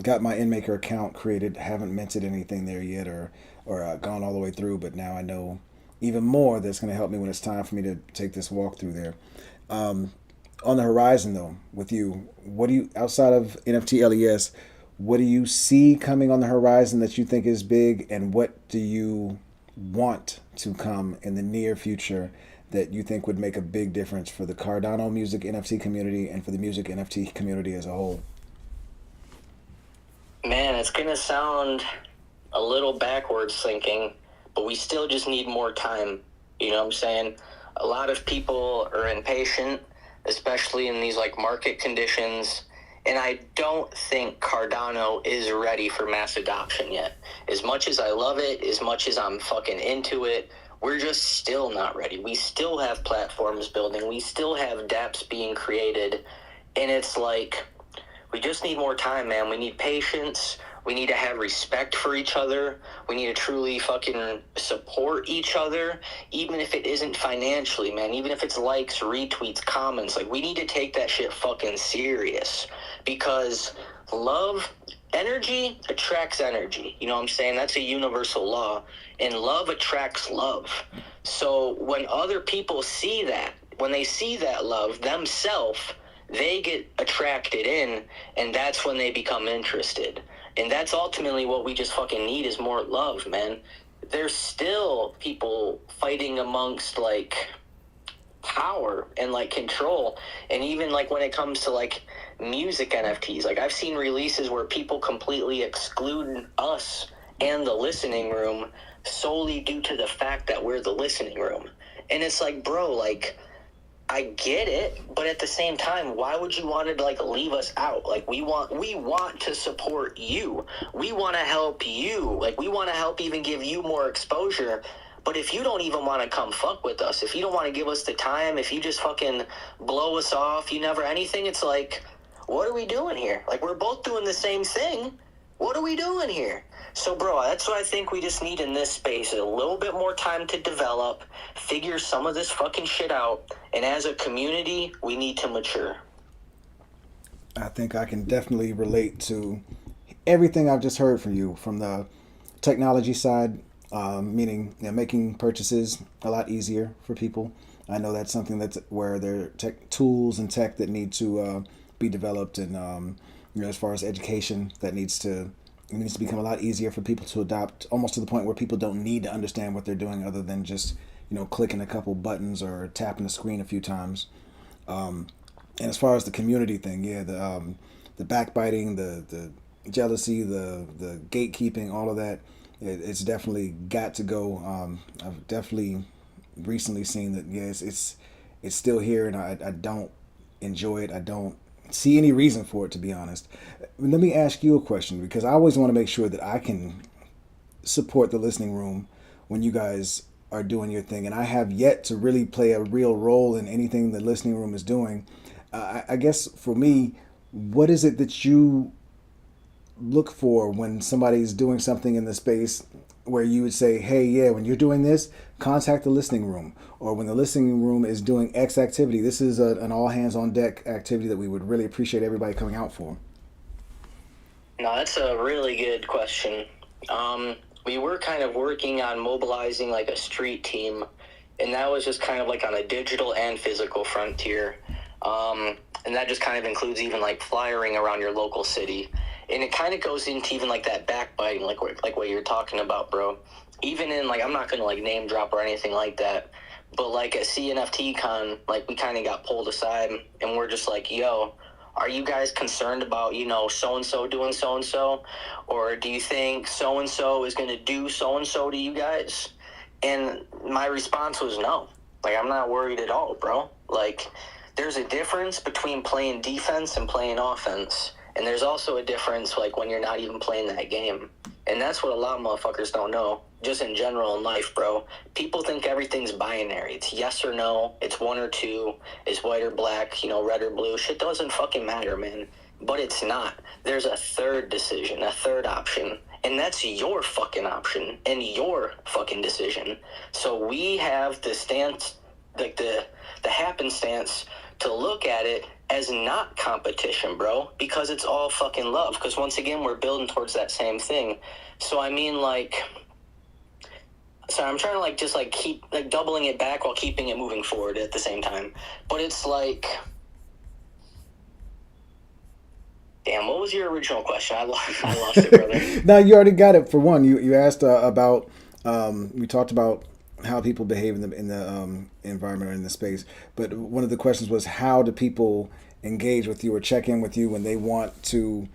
got my EndMaker account created. Haven't minted anything there yet, or gone all the way through. But now I know even more that's going to help me when it's time for me to take this walk through there. On the horizon, though, with you, what do you, outside of NFT LES, what do you see coming on the horizon that you think is big, and what do you want to come in the near future that you think would make a big difference for the Cardano music NFT community and for the music NFT community as a whole? Man, it's going to sound a little backwards thinking, but we still just need more time. You know what I'm saying? A lot of people are impatient, especially in these like market conditions. And I don't think Cardano is ready for mass adoption yet. As much as I love it, as much as I'm fucking into it, we're just still not ready. We still have platforms building. We still have dApps being created. And it's like, we just need more time, man. We need patience. We need to have respect for each other. We need to truly fucking support each other, even if it isn't financially, man. Even if it's likes, retweets, comments. Like, we need to take that shit fucking serious, because love, energy attracts energy. You know what I'm saying? That's a universal law. And love attracts love. So when other people see that, when they see that love themselves, they get attracted in, and that's when they become interested. And that's ultimately what we just fucking need, is more love, man. There's still people fighting amongst, like, power and, like, control. And even, like, when it comes to, like, music NFTs, like, I've seen releases where people completely exclude us and the listening room solely due to the fact that we're the listening room. And it's like, bro, like, I get it, but at the same time, why would you want to like leave us out? Like, we want to support you. We want to help you. Like, we want to help even give you more exposure. But if you don't even want to come fuck with us, if you don't want to give us the time, if you just fucking blow us off, you never anything, it's like, what are we doing here? Like, we're both doing the same thing. What are we doing here? So, bro, that's what I think we just need in this space, a little bit more time to develop, figure some of this fucking shit out, and as a community, we need to mature. I think I can definitely relate to everything I've just heard from you, from the technology side, meaning, you know, making purchases a lot easier for people. I know that's something that's where there are tech tools and tech that need to be developed, and you know, as far as education, that needs to become a lot easier for people to adopt, almost to the point where people don't need to understand what they're doing other than just, you know, clicking a couple buttons or tapping the screen a few times. And as far as the community thing, yeah, the backbiting, the jealousy, the gatekeeping, all of that, it's definitely got to go. I've definitely recently seen that, yeah, it's still here, and I don't enjoy it. I don't see any reason for it, to be honest. Let me ask you a question, because I always want to make sure that I can support the listening room when you guys are doing your thing, and I have yet to really play a real role in anything the listening room is doing. I guess for me, what is it that you look for when somebody's doing something in the space where you would say, hey, yeah, when you're doing this, contact the listening room? Or when the listening room is doing X activity, this is an all hands on deck activity that we would really appreciate everybody coming out for. No, that's a really good question. We were kind of working on mobilizing like a street team, and that was just kind of like on a digital and physical frontier. And that just kind of includes even like flyering around your local city. And it kind of goes into even like that backbiting, like what you're talking about, bro. Even in like, I'm not going to like name drop or anything like that, but like at CNFT Con, like we kind of got pulled aside, and we're just like, yo, are you guys concerned about, you know, so-and-so doing so-and-so? Or do you think so-and-so is going to do so-and-so to you guys? And my response was no. Like, I'm not worried at all, bro. Like, there's a difference between playing defense and playing offense. And there's also a difference, like, when you're not even playing that game. And that's what a lot of motherfuckers don't know, just in general in life, bro. People think everything's binary. It's yes or no. It's one or two. It's white or black, you know, red or blue. Shit doesn't fucking matter, man. But it's not. There's a third decision, a third option. And that's your fucking option and your fucking decision. So we have the stance, like the happenstance to look at it as not competition, bro, because it's all fucking love. Because once again, we're building towards that same thing. So I mean, like, so I'm trying to like just like keep like doubling it back while keeping it moving forward at the same time. But it's like, damn, what was your original question? I lost it, brother. No, you already got it. For one, you asked about, we talked about how people behave in the environment or in the space. But one of the questions was, how do people engage with you or check in with you when they want to?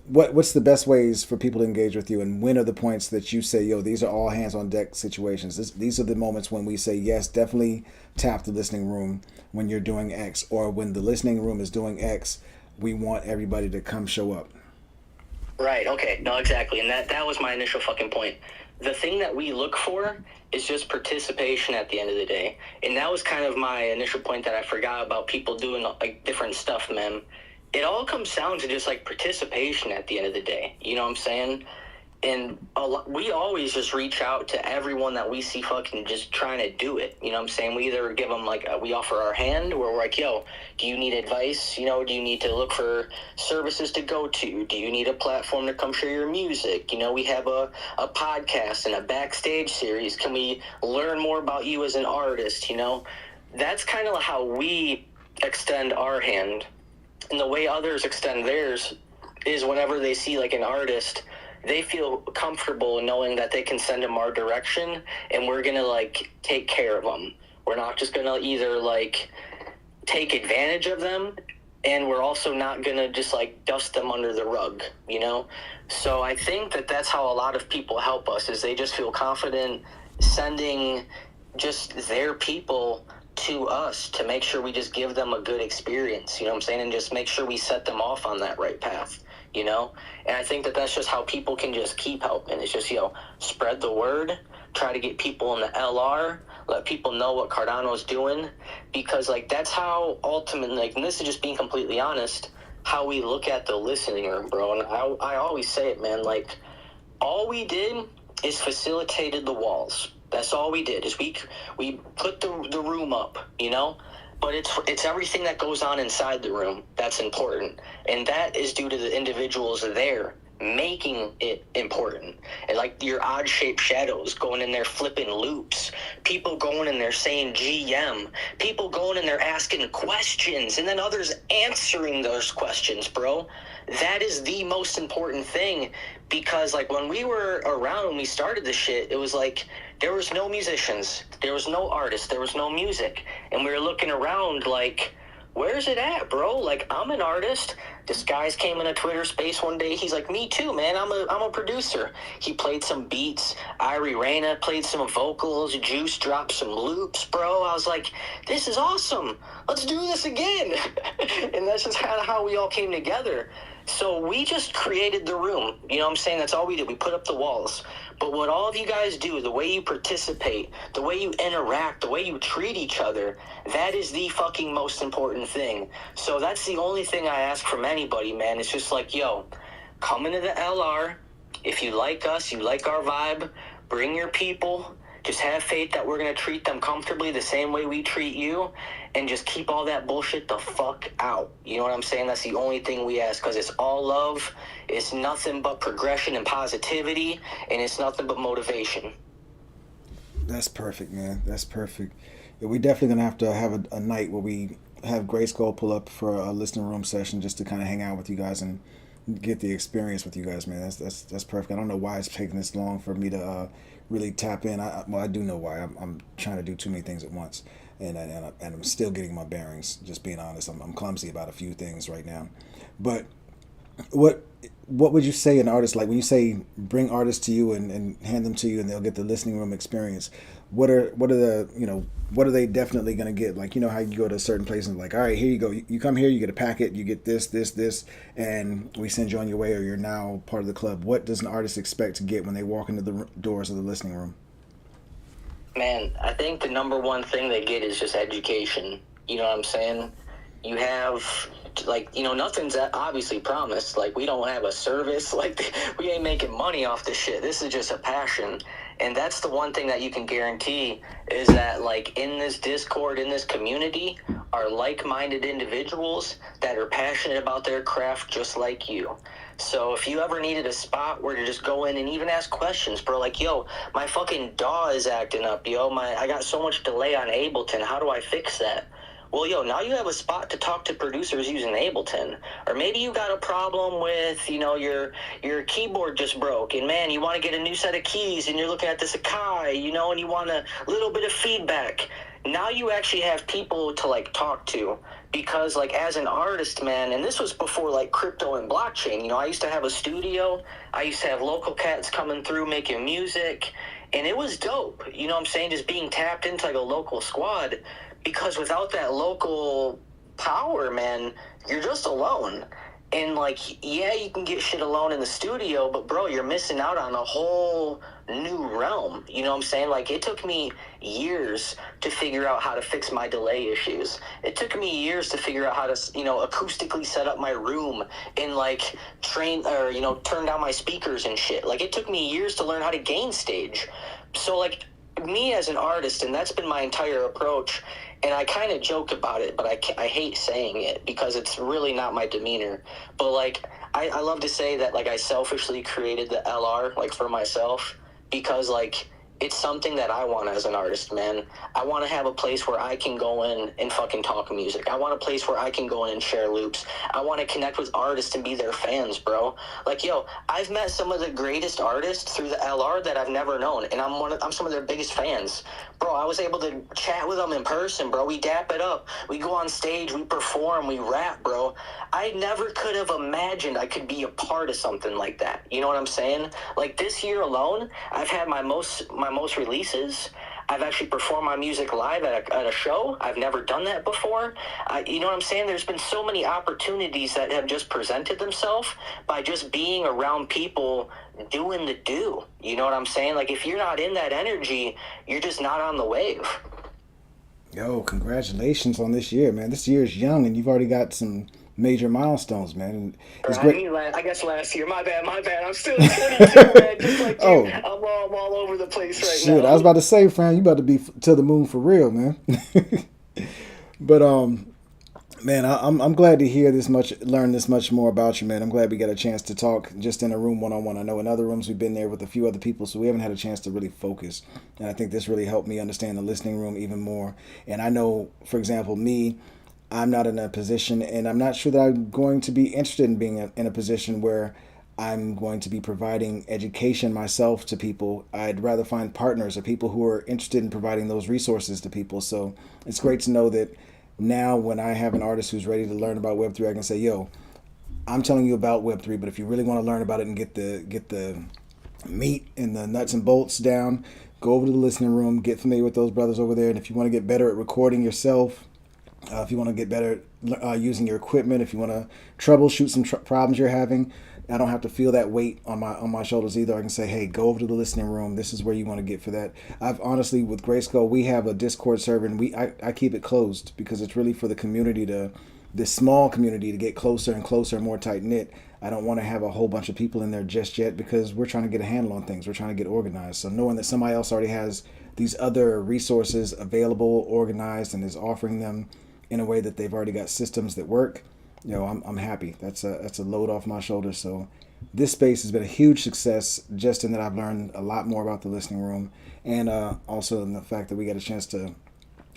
What's the best ways for people to engage with you, and when are the points that you say, yo, these are all hands on deck situations? These are the moments when we say, yes, definitely tap the listening room when you're doing X, or when the listening room is doing X, we want everybody to come show up. Right, okay, no, exactly, and that was my initial fucking point. The thing that we look for is just participation at the end of the day, and that was kind of my initial point that I forgot about people doing, like, different stuff, man. It all comes down to just, like, participation at the end of the day, you know what I'm saying? And we always just reach out to everyone that we see fucking just trying to do it. You know what I'm saying? We either give them, like, we offer our hand, where we're like, yo, do you need advice? You know, do you need to look for services to go to? Do you need a platform to come share your music? You know, we have a podcast and a backstage series. Can we learn more about you as an artist? You know, that's kind of how we extend our hand. And the way others extend theirs is whenever they see, like, an artist, they feel comfortable knowing that they can send them our direction, and we're going to, like, take care of them. We're not just going to either, like, take advantage of them, and we're also not going to just, like, dust them under the rug, you know? So I think that that's how a lot of people help us, is they just feel confident sending just their people to us to make sure we just give them a good experience, you know what I'm saying? And just make sure we set them off on that right path. You know, and I think that that's just how people can just keep helping. It's just, you know, spread the word, try to get people in the LR, let people know what Cardano's doing, because, like, that's how ultimately, like, and this is just being completely honest, how we look at the listening room, bro. And I always say it, man, like, all we did is facilitated the walls. That's all we did, is we put the room up, you know? But it's everything that goes on inside the room that's important. And that is due to the individuals there making it important. And, like, your odd-shaped shadows going in there flipping loops, people going in there saying GM, people going in there asking questions, and then others answering those questions, bro. That is the most important thing, because, like, when we were around, when we started this shit, it was like there was no musicians, there was no artists, there was no music, and we were looking around like, where's it at, bro? Like, I'm an artist. This guy's came in a Twitter space one day. He's like, me too, man. I'm a producer. He played some beats. Irie Reyna played some vocals. Juice dropped some loops, bro. I was like, this is awesome. Let's do this again. And that's just kind of how we all came together. So we just created the room. You know what I'm saying? That's all we did. We put up the walls. But what all of you guys do, the way you participate, the way you interact, the way you treat each other, that is the fucking most important thing. So that's the only thing I ask from anybody, man. It's just like, yo, come into the LR. If you like us, you like our vibe, bring your people. Just have faith that we're going to treat them comfortably the same way we treat you, and just keep all that bullshit the fuck out. You know what I'm saying? That's the only thing we ask, because it's all love. It's nothing but progression and positivity, and it's nothing but motivation. That's perfect, man. That's perfect. Yeah, we definitely going to have a night where we have GRYSKLL pull up for a listening room session just to kind of hang out with you guys and get the experience with you guys, man. That's perfect. I don't know why it's taking this long for me to really tap in. I do know why. I'm trying to do too many things at once, and I'm still getting my bearings. Just being honest, I'm clumsy about a few things right now. But what would you say an artist, like when you say bring artists to you and hand them to you and they'll get the listening room experience? What are the, you know, what are they definitely going to get? Like, you know how you go to a certain place and like, all right, here you go. You come here, you get a packet, you get this, and we send you on your way, or you're now part of the club. What does an artist expect to get when they walk into the doors of the listening room? Man, I think the number one thing they get is just education. You know what I'm saying? You have, like, you know, nothing's obviously promised. Like, we don't have a service. Like, we ain't making money off this shit. This is just a passion. And that's the one thing that you can guarantee, is that, like, in this Discord, in this community, are like-minded individuals that are passionate about their craft just like you. So if you ever needed a spot where to just go in and even ask questions, bro, like, yo, my fucking DAW is acting up, yo, I got so much delay on Ableton, how do I fix that? Well, yo, now you have a spot to talk to producers using Ableton. Or maybe you got a problem with, your keyboard just broke, and man, you want to get a new set of keys, and you're looking at this Akai, and you want a little bit of feedback. Now you actually have people to, like, talk to. Because, like, as an artist, man, and this was before, like, crypto and blockchain, I used to have a studio. I used to have local cats coming through making music, and it was dope. You know what I'm saying? Just being tapped into, like, a local squad. Because without that local power, man, you're just alone. And, like, yeah, you can get shit alone in the studio, but, bro, you're missing out on a whole new realm. You know what I'm saying? Like, it took me years to figure out how to fix my delay issues. It took me years to figure out how to, acoustically set up my room and, like, turn down my speakers and shit. Like, it took me years to learn how to gain stage. So, like, me as an artist, and that's been my entire approach, and I kind of joke about it, but I hate saying it because it's really not my demeanor. But, like, I love to say that, like, I selfishly created the LR, like, for myself because, like, it's something that I want as an artist, man. I want to have a place where I can go in and fucking talk music. I want a place where I can go in and share loops. I want to connect with artists and be their fans, bro. Like, yo, I've met some of the greatest artists through the LR that I've never known, and I'm some of their biggest fans. Bro, I was able to chat with them in person, bro. We dap it up. We go on stage, we perform, we rap, bro. I never could have imagined I could be a part of something like that. You know what I'm saying? Like, this year alone, I've had my most releases. I've actually performed my music live at a show. I've never done that before. You know what I'm saying? There's been so many opportunities that have just presented themselves by just being around people doing the do. You know what I'm saying? Like, if you're not in that energy, you're just not on the wave. Yo, congratulations on this year, man. This year is young, and you've already got some major milestones, man. And it's great. I guess last year. My bad. I'm still 22, man. Just like you, Oh, I'm all over the place right shit, now. I was about to say, Fran, you about to be to the moon for real, man. But man, I'm glad to learn this much more about you, man. I'm glad we got a chance to talk just in a room one-on-one. I know in other rooms we've been there with a few other people, so we haven't had a chance to really focus. And I think this really helped me understand the listening room even more. And I know, for example, I'm not in a position, and I'm not sure that I'm going to be interested in being in a position where I'm going to be providing education myself to people. I'd rather find partners or people who are interested in providing those resources to people. So it's great to know that now when I have an artist who's ready to learn about Web3, I can say, yo, I'm telling you about Web3, but if you really want to learn about it and get the meat and the nuts and bolts down, go over to the listening room, get familiar with those brothers over there. And if you want to get better at recording yourself, if you want to get better using your equipment, if you want to troubleshoot some problems you're having, I don't have to feel that weight on my shoulders either. I can say, hey, go over to the listening room. This is where you want to get for that. I've honestly, with GRYSKLL, we have a Discord server, and I keep it closed because it's really for the community this small community to get closer and closer and more tight knit. I don't want to have a whole bunch of people in there just yet because we're trying to get a handle on things. We're trying to get organized. So knowing that somebody else already has these other resources available, organized, and is offering them in a way that they've already got systems that work, I'm happy. That's a load off my shoulders. So this space has been a huge success, just in that I've learned a lot more about the listening room, and also in the fact that we got a chance to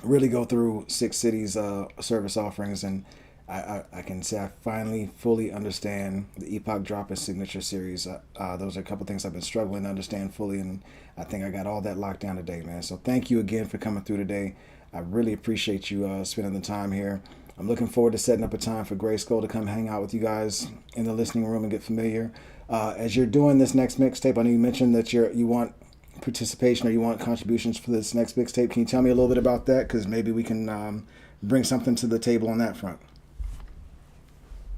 really go through 6 cities service offerings, and I can say I finally fully understand the Epoch Drop and Signature series. Those are a couple things I've been struggling to understand fully, and I think I got all that locked down today, man. So thank you again for coming through today. I really appreciate you spending the time here. I'm looking forward to setting up a time for GRYSKLL to come hang out with you guys in the listening room and get familiar. As you're doing this next mixtape, I know you mentioned that you want participation or you want contributions for this next mixtape. Can you tell me a little bit about that? Because maybe we can bring something to the table on that front.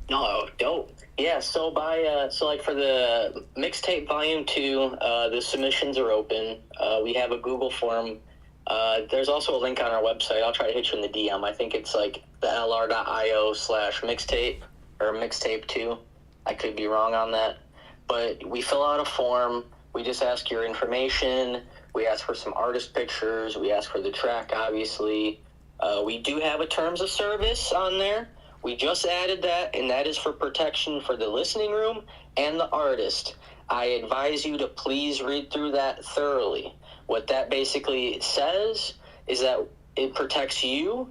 No, dope. Yeah, so like for the mixtape volume 2, the submissions are open. We have a Google form. There's also a link on our website. I'll try to hit you in the DM. I think it's like the lr.io/mixtape or mixtape 2. I could be wrong on that. But we fill out a form. We just ask your information. We ask for some artist pictures. We ask for the track, obviously. We do have a terms of service on there. We just added that, and that is for protection for the listening room and the artist. I advise you to please read through that thoroughly. What that basically says is that it protects you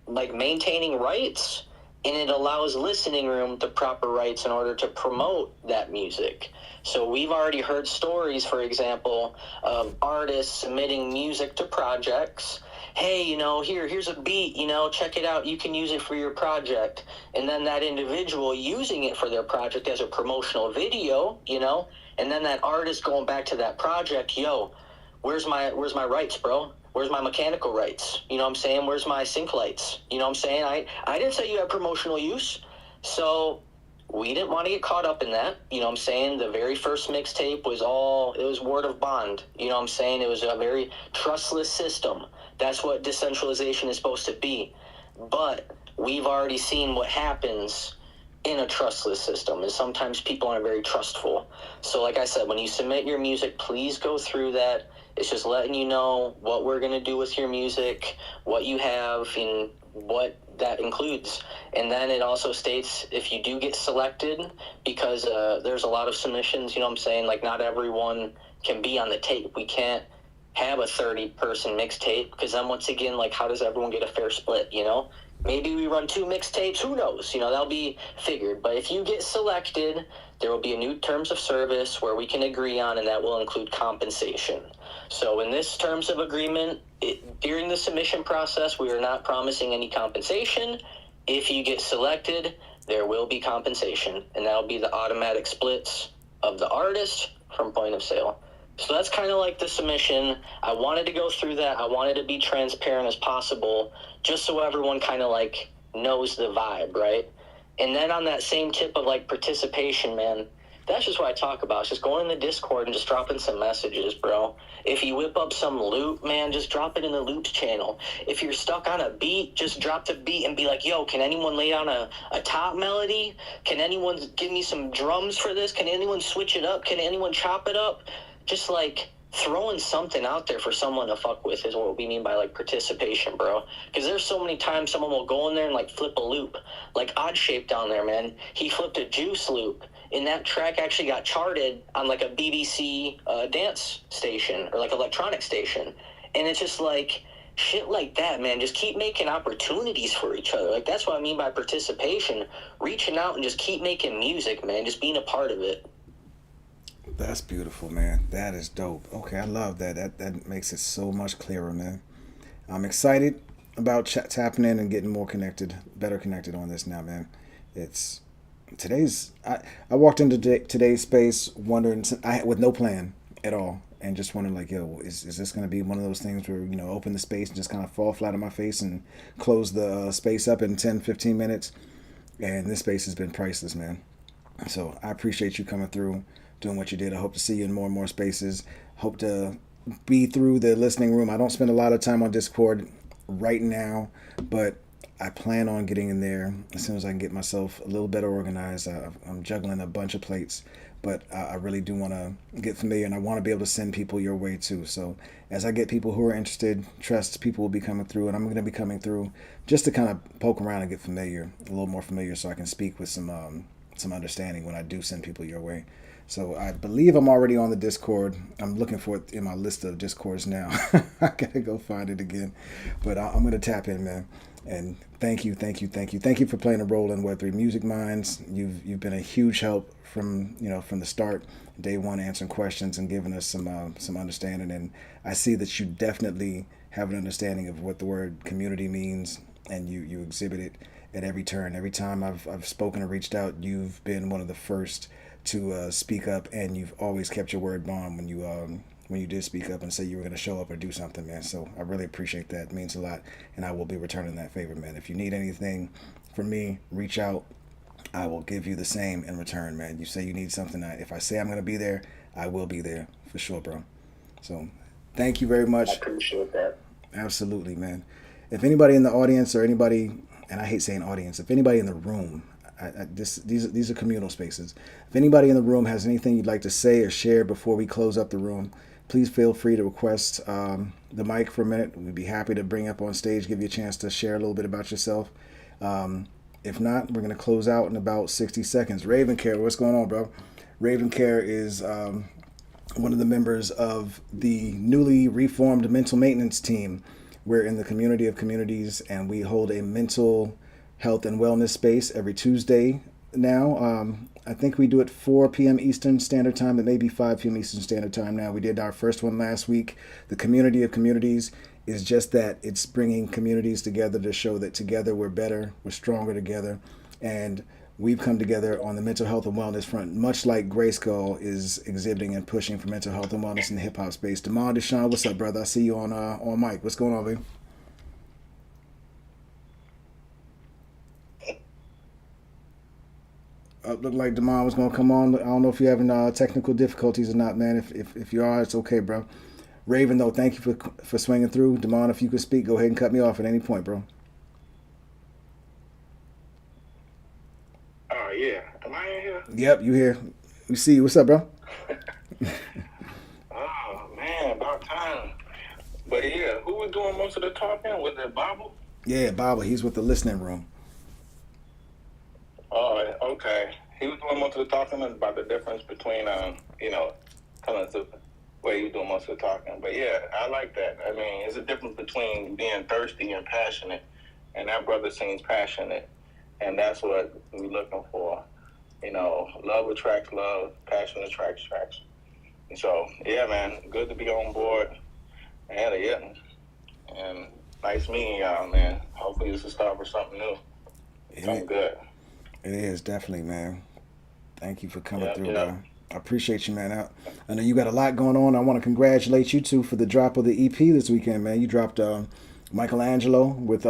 like maintaining rights, and it allows listening room the proper rights in order to promote that music. So we've already heard stories, for example, of artists submitting music to projects. Hey, here's a beat, check it out. You can use it for your project. And then that individual using it for their project as a promotional video, and then that artist going back to that project, yo, where's my rights, bro? Where's my mechanical rights? You know what I'm saying? Where's my sync lights? You know what I'm saying? I didn't say you had promotional use. So we didn't want to get caught up in that. You know what I'm saying? The very first mixtape was word of bond. You know what I'm saying? It was a very trustless system. That's what decentralization is supposed to be. But we've already seen what happens in a trustless system, is sometimes people aren't very trustful. So like I said, when you submit your music, please go through that. It's just letting you know what we're going to do with your music, what you have, and what that includes. And then it also states if you do get selected, because there's a lot of submissions, you know what I'm saying? Like, not everyone can be on the tape. We can't have a 30-person mixtape, because then once again, like, how does everyone get a fair split, Maybe we run 2 mixtapes, who knows? That'll be figured. But if you get selected, there will be a new terms of service where we can agree on, and that will include compensation. So in this terms of agreement, during the submission process, we are not promising any compensation. If you get selected, there will be compensation, and that'll be the automatic splits of the artist from point of sale. So that's kind of like the submission. I wanted to go through that. I wanted to be transparent as possible, just so everyone kind of like knows the vibe, right? And then on that same tip of like participation, man, that's just what I talk about. It's just going in the Discord and just dropping some messages, bro. If you whip up some loot, man, just drop it in the loot channel. If you're stuck on a beat, just drop the beat and be like, yo, can anyone lay down a top melody? Can anyone give me some drums for this? Can anyone switch it up? Can anyone chop it up? Just like throwing something out there for someone to fuck with is what we mean by like participation, bro. Because there's so many times someone will go in there and like flip a loop. Like Odd Shape down there, man, he flipped a Juice loop, and that track actually got charted on like a BBC dance station or like electronic station. And it's just like shit like that, man. Just keep making opportunities for each other. Like, that's what I mean by participation. Reaching out and just keep making music, man. Just being a part of it. That's beautiful, man. That is dope. Okay, I love that. That makes it so much clearer, man. I'm excited about tapping in and getting more connected, better connected on this now, man. It's I walked into today's space wondering, with no plan at all, and just wondering like, yo, is this going to be one of those things where, open the space and just kind of fall flat on my face and close the space up in 10, 15 minutes? And this space has been priceless, man. So I appreciate you coming through, doing what you did. I hope to see you in more and more spaces. Hope to be through the listening room. I don't spend a lot of time on Discord right now, but I plan on getting in there as soon as I can get myself a little better organized. I'm juggling a bunch of plates, but I really do want to get familiar, and I want to be able to send people your way too. So as I get people who are interested, trust, people will be coming through, and I'm going to be coming through just to kind of poke around and get familiar, a little more familiar, so I can speak with some understanding when I do send people your way. So I believe I'm already on the Discord. I'm looking for it in my list of Discords now. I gotta go find it again, but I'm gonna tap in, man. And thank you for playing a role in Web3 Music Minds. You've been a huge help from the start, day one, answering questions and giving us some understanding. And I see that you definitely have an understanding of what the word community means, and you exhibit it at every turn. Every time I've spoken or reached out, you've been one of the first to speak up, and you've always kept your word bond when you did speak up and say you were going to show up or do something, man. So I really appreciate that. It means a lot, and I will be returning that favor, man. If you need anything from me, reach out. I will give you the same in return, man. You say you need something, if I say I'm going to be there, I will be there for sure, bro. So thank you very much. I appreciate that. Absolutely, man. If anybody in the audience or anybody, and I hate saying audience, if anybody in the room, these are communal spaces. If anybody in the room has anything you'd like to say or share before we close up the room, please feel free to request the mic for a minute. We'd be happy to bring you up on stage, give you a chance to share a little bit about yourself. If not, we're going to close out in about 60 seconds. Ravencare, what's going on, bro? Ravencare is one of the members of the newly reformed mental maintenance team, We're in the community of communities, and we hold a mental health and wellness space every Tuesday now. I think we do it 4 p.m. Eastern Standard Time. It may be 5 p.m. Eastern Standard Time now. We did our first one last week. The community of communities is just that. It's bringing communities together to show that together we're better, we're stronger together. And we've come together on the mental health and wellness front, much like GRYSKLL is exhibiting and pushing for mental health and wellness in the hip hop space. Damon Deshaun, what's up, brother? I see you on mic. What's going on, baby? Looked like Damon was gonna come on. I don't know if you're having technical difficulties or not, man. If you are, it's okay, bro. Raven, though, thank you for swinging through. Damon, if you could speak, go ahead and cut me off at any point, bro. Oh yeah, am I in here? Yep, you here. We see you. What's up, bro? Oh man, about time. But yeah, who was doing most of the talking? Was it Bible? Yeah, Baba. He's with the listening room. Oh, okay. He was doing most of the talking about the difference between, telling us the way he was doing most of the talking. But yeah, I like that. I mean, it's a difference between being thirsty and passionate, and that brother seems passionate, and that's what we're looking for. Love attracts love, passion attracts. And so, yeah, man, good to be on board. And nice meeting y'all, man. Hopefully this will start for something new. Something good. It is, definitely, man. Thank you for coming through, bro. I appreciate you, man. I know you got a lot going on. I want to congratulate you, too, for the drop of the EP this weekend, man. You dropped Michelangelo with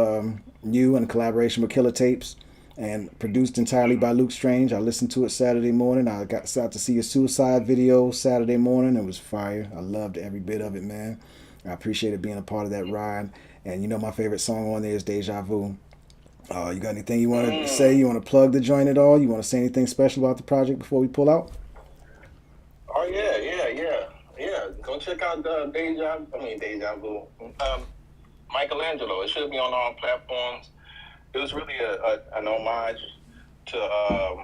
you in collaboration with Killer Tapes and produced entirely by Luke Strange. I listened to it Saturday morning. I got out to see your Suicide video Saturday morning. It was fire. I loved every bit of it, man. I appreciated being a part of that ride. And my favorite song on there is Deja Vu. You got anything you want to say? You want to plug the joint at all? You want to say anything special about the project before we pull out? Oh yeah. Go check out Deja Vu. Michelangelo. It should be on all platforms. It was really an homage to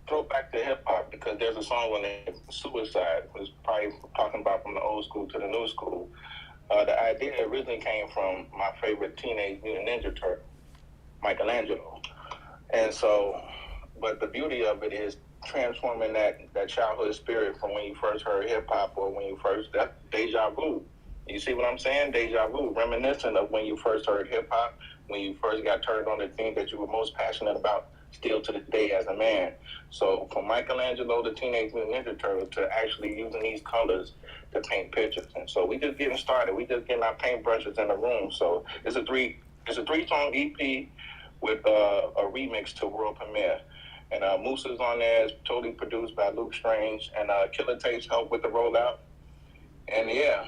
throw back to hip hop, because there's a song on it, Suicide, was probably talking about from the old school to the new school. The idea originally came from my favorite Teenage Mutant Ninja Turtle, Michelangelo. And so, but the beauty of it is transforming that childhood spirit from when you first heard hip hop, or when you first, that deja vu. You see what I'm saying? Deja vu, reminiscent of when you first heard hip hop, when you first got turned on the thing that you were most passionate about, still to this day as a man. So from Michelangelo to Teenage Mutant Ninja Turtle to actually using these colors to paint pictures. And so we just getting started. We just getting our paintbrushes in the room. So it's a 3-song EP with a remix to world premiere. And Moosa's on there. It's totally produced by Luke Strange. And Killer Tapes helped with the rollout. And yeah,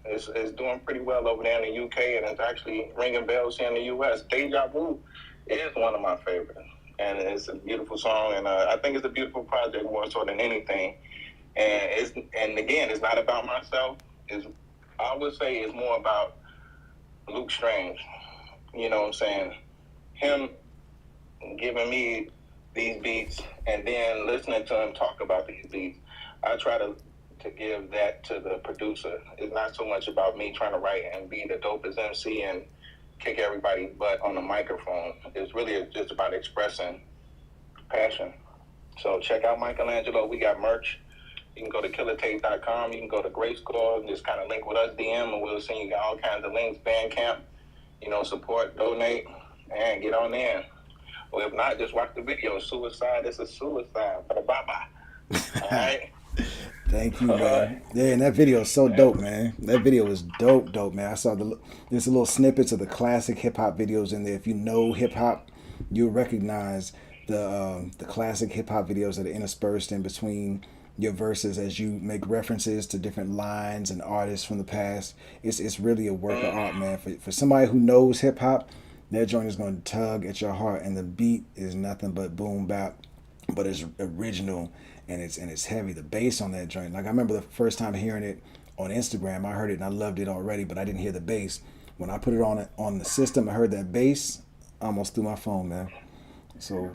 it's doing pretty well over there in the UK, and it's actually ringing bells here in the US. Deja Vu is one of my favorites. And it's a beautiful song, and I think it's a beautiful project more so than anything. And again, it's not about myself. I would say it's more about Luke Strange. You know what I'm saying? Him giving me these beats and then listening to him talk about these beats. I try to give that to the producer. It's not so much about me trying to write and be the dopest MC and kick everybody's butt on the microphone. It's really just about expressing passion. So check out Michelangelo. We got merch. You can go to killertape.com. You can go to GRYSKLL and just kind of link with us, DM, and we'll send you all kinds of links, Bandcamp, support, donate, and get on in. Or if not, just watch the video. Suicide is a suicide. Bye-bye. All right? Thank you, man. Yeah, and that video is so dope, man. That video is dope, man. I saw there's a little snippets of the classic hip hop videos in there. If you know hip hop, you'll recognize the classic hip hop videos that are interspersed in between your verses as you make references to different lines and artists from the past. It's really a work of art, man. For somebody who knows hip hop, that joint is going to tug at your heart, and the beat is nothing but boom bap, but it's original. And it's heavy. The bass on that joint. Like, I remember the first time hearing it on Instagram, I heard it and I loved it already, but I didn't hear the bass. When I put it on the system, I heard that bass, I almost threw my phone, man. So,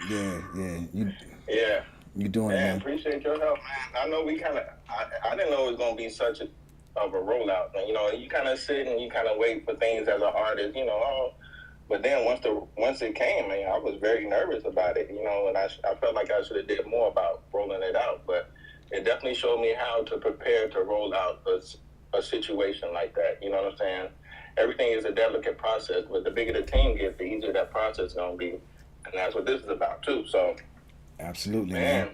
yeah. You doing it, man. Appreciate your help, man. I know I didn't know it was going to be such a of a rollout. And, you know, you kind of sit and you kind of wait for things as an artist, you know. But then once it came, man, I was very nervous about it, you know, and I felt like I should have did more about rolling it out. But it definitely showed me how to prepare to roll out a situation like that. You know what I'm saying? Everything is a delicate process, but the bigger the team gets, the easier that process is going to be. And that's what this is about, too. So, Absolutely, man.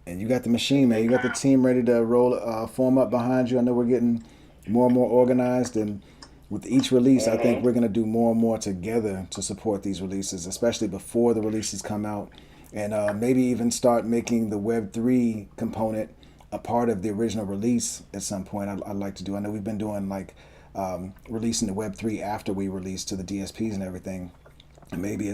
And you got the machine, man. You got the team ready to form up behind you. I know we're getting more and more organized, and with each release, I think we're going to do more and more together to support these releases, especially before the releases come out, and maybe even start making the Web3 component a part of the original release at some point. I'd like to do. I know we've been doing like releasing the Web3 after we release to the DSPs and everything, and maybe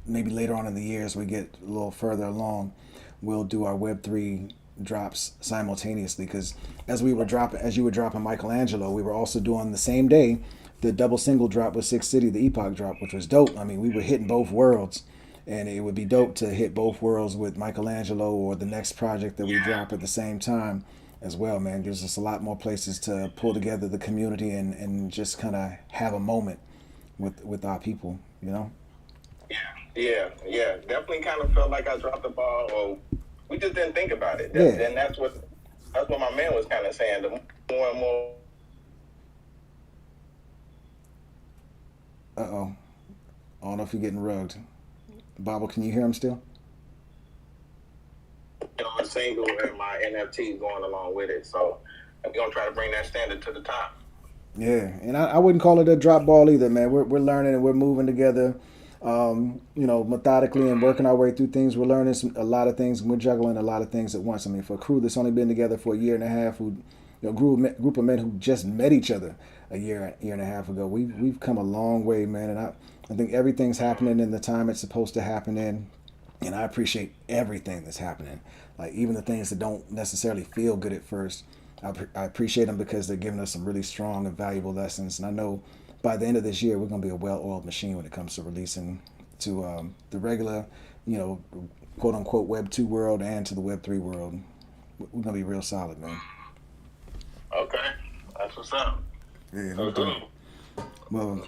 maybe later on in the year as we get a little further along, we'll do our Web3 drops simultaneously, because as you were dropping Michelangelo, we were also doing the same day the double single drop with Six City, the Epoch drop, which was dope. I mean, we were hitting both worlds, and it would be dope to hit both worlds with Michelangelo or the next project that we drop at the same time as well, man. Gives us a lot more places to pull together the community and just kind of have a moment with our people, you know? Yeah. Definitely kind of felt like I dropped the ball, or we just didn't think about it. And that's what my man was kind of saying. The more and more. Uh-oh. I don't know if you're getting rugged. Bobble, can you hear him still? You know, a single and my NFT going along with it. So I'm going to try to bring that standard to the top. Yeah, and I wouldn't call it a drop ball either, man. We're learning and we're moving together, methodically and working our way through things. We're learning a lot of things, and we're juggling a lot of things at once. I mean, for a crew that's only been together for a year and a half, group of men who just met each other a year and a half ago, we've come a long way, man. And I think everything's happening in the time it's supposed to happen in, and I appreciate everything that's happening. Like even the things that don't necessarily feel good at first, I appreciate them because they're giving us some really strong and valuable lessons. And I know by the end of this year, we're going to be a well-oiled machine when it comes to releasing to the regular, quote-unquote Web 2 world and to the Web 3 world. We're going to be real solid, man. Okay. That's what's up. Yeah, no doubt. Well,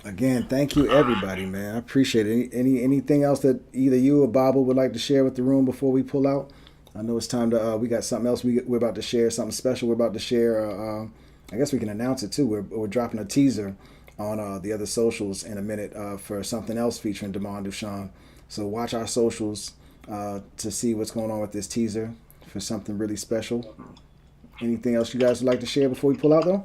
again, thank you, everybody, man. I appreciate it. Anything else that either you or Bobble would like to share with the room before we pull out? I know it's time to. We got something else we're about to share, something special we're about to share. I guess we can announce it too. We're dropping a teaser on the other socials in a minute for something else featuring Demond Duchamp. So watch our socials to see what's going on with this teaser for something really special. Anything else you guys would like to share before we pull out, though?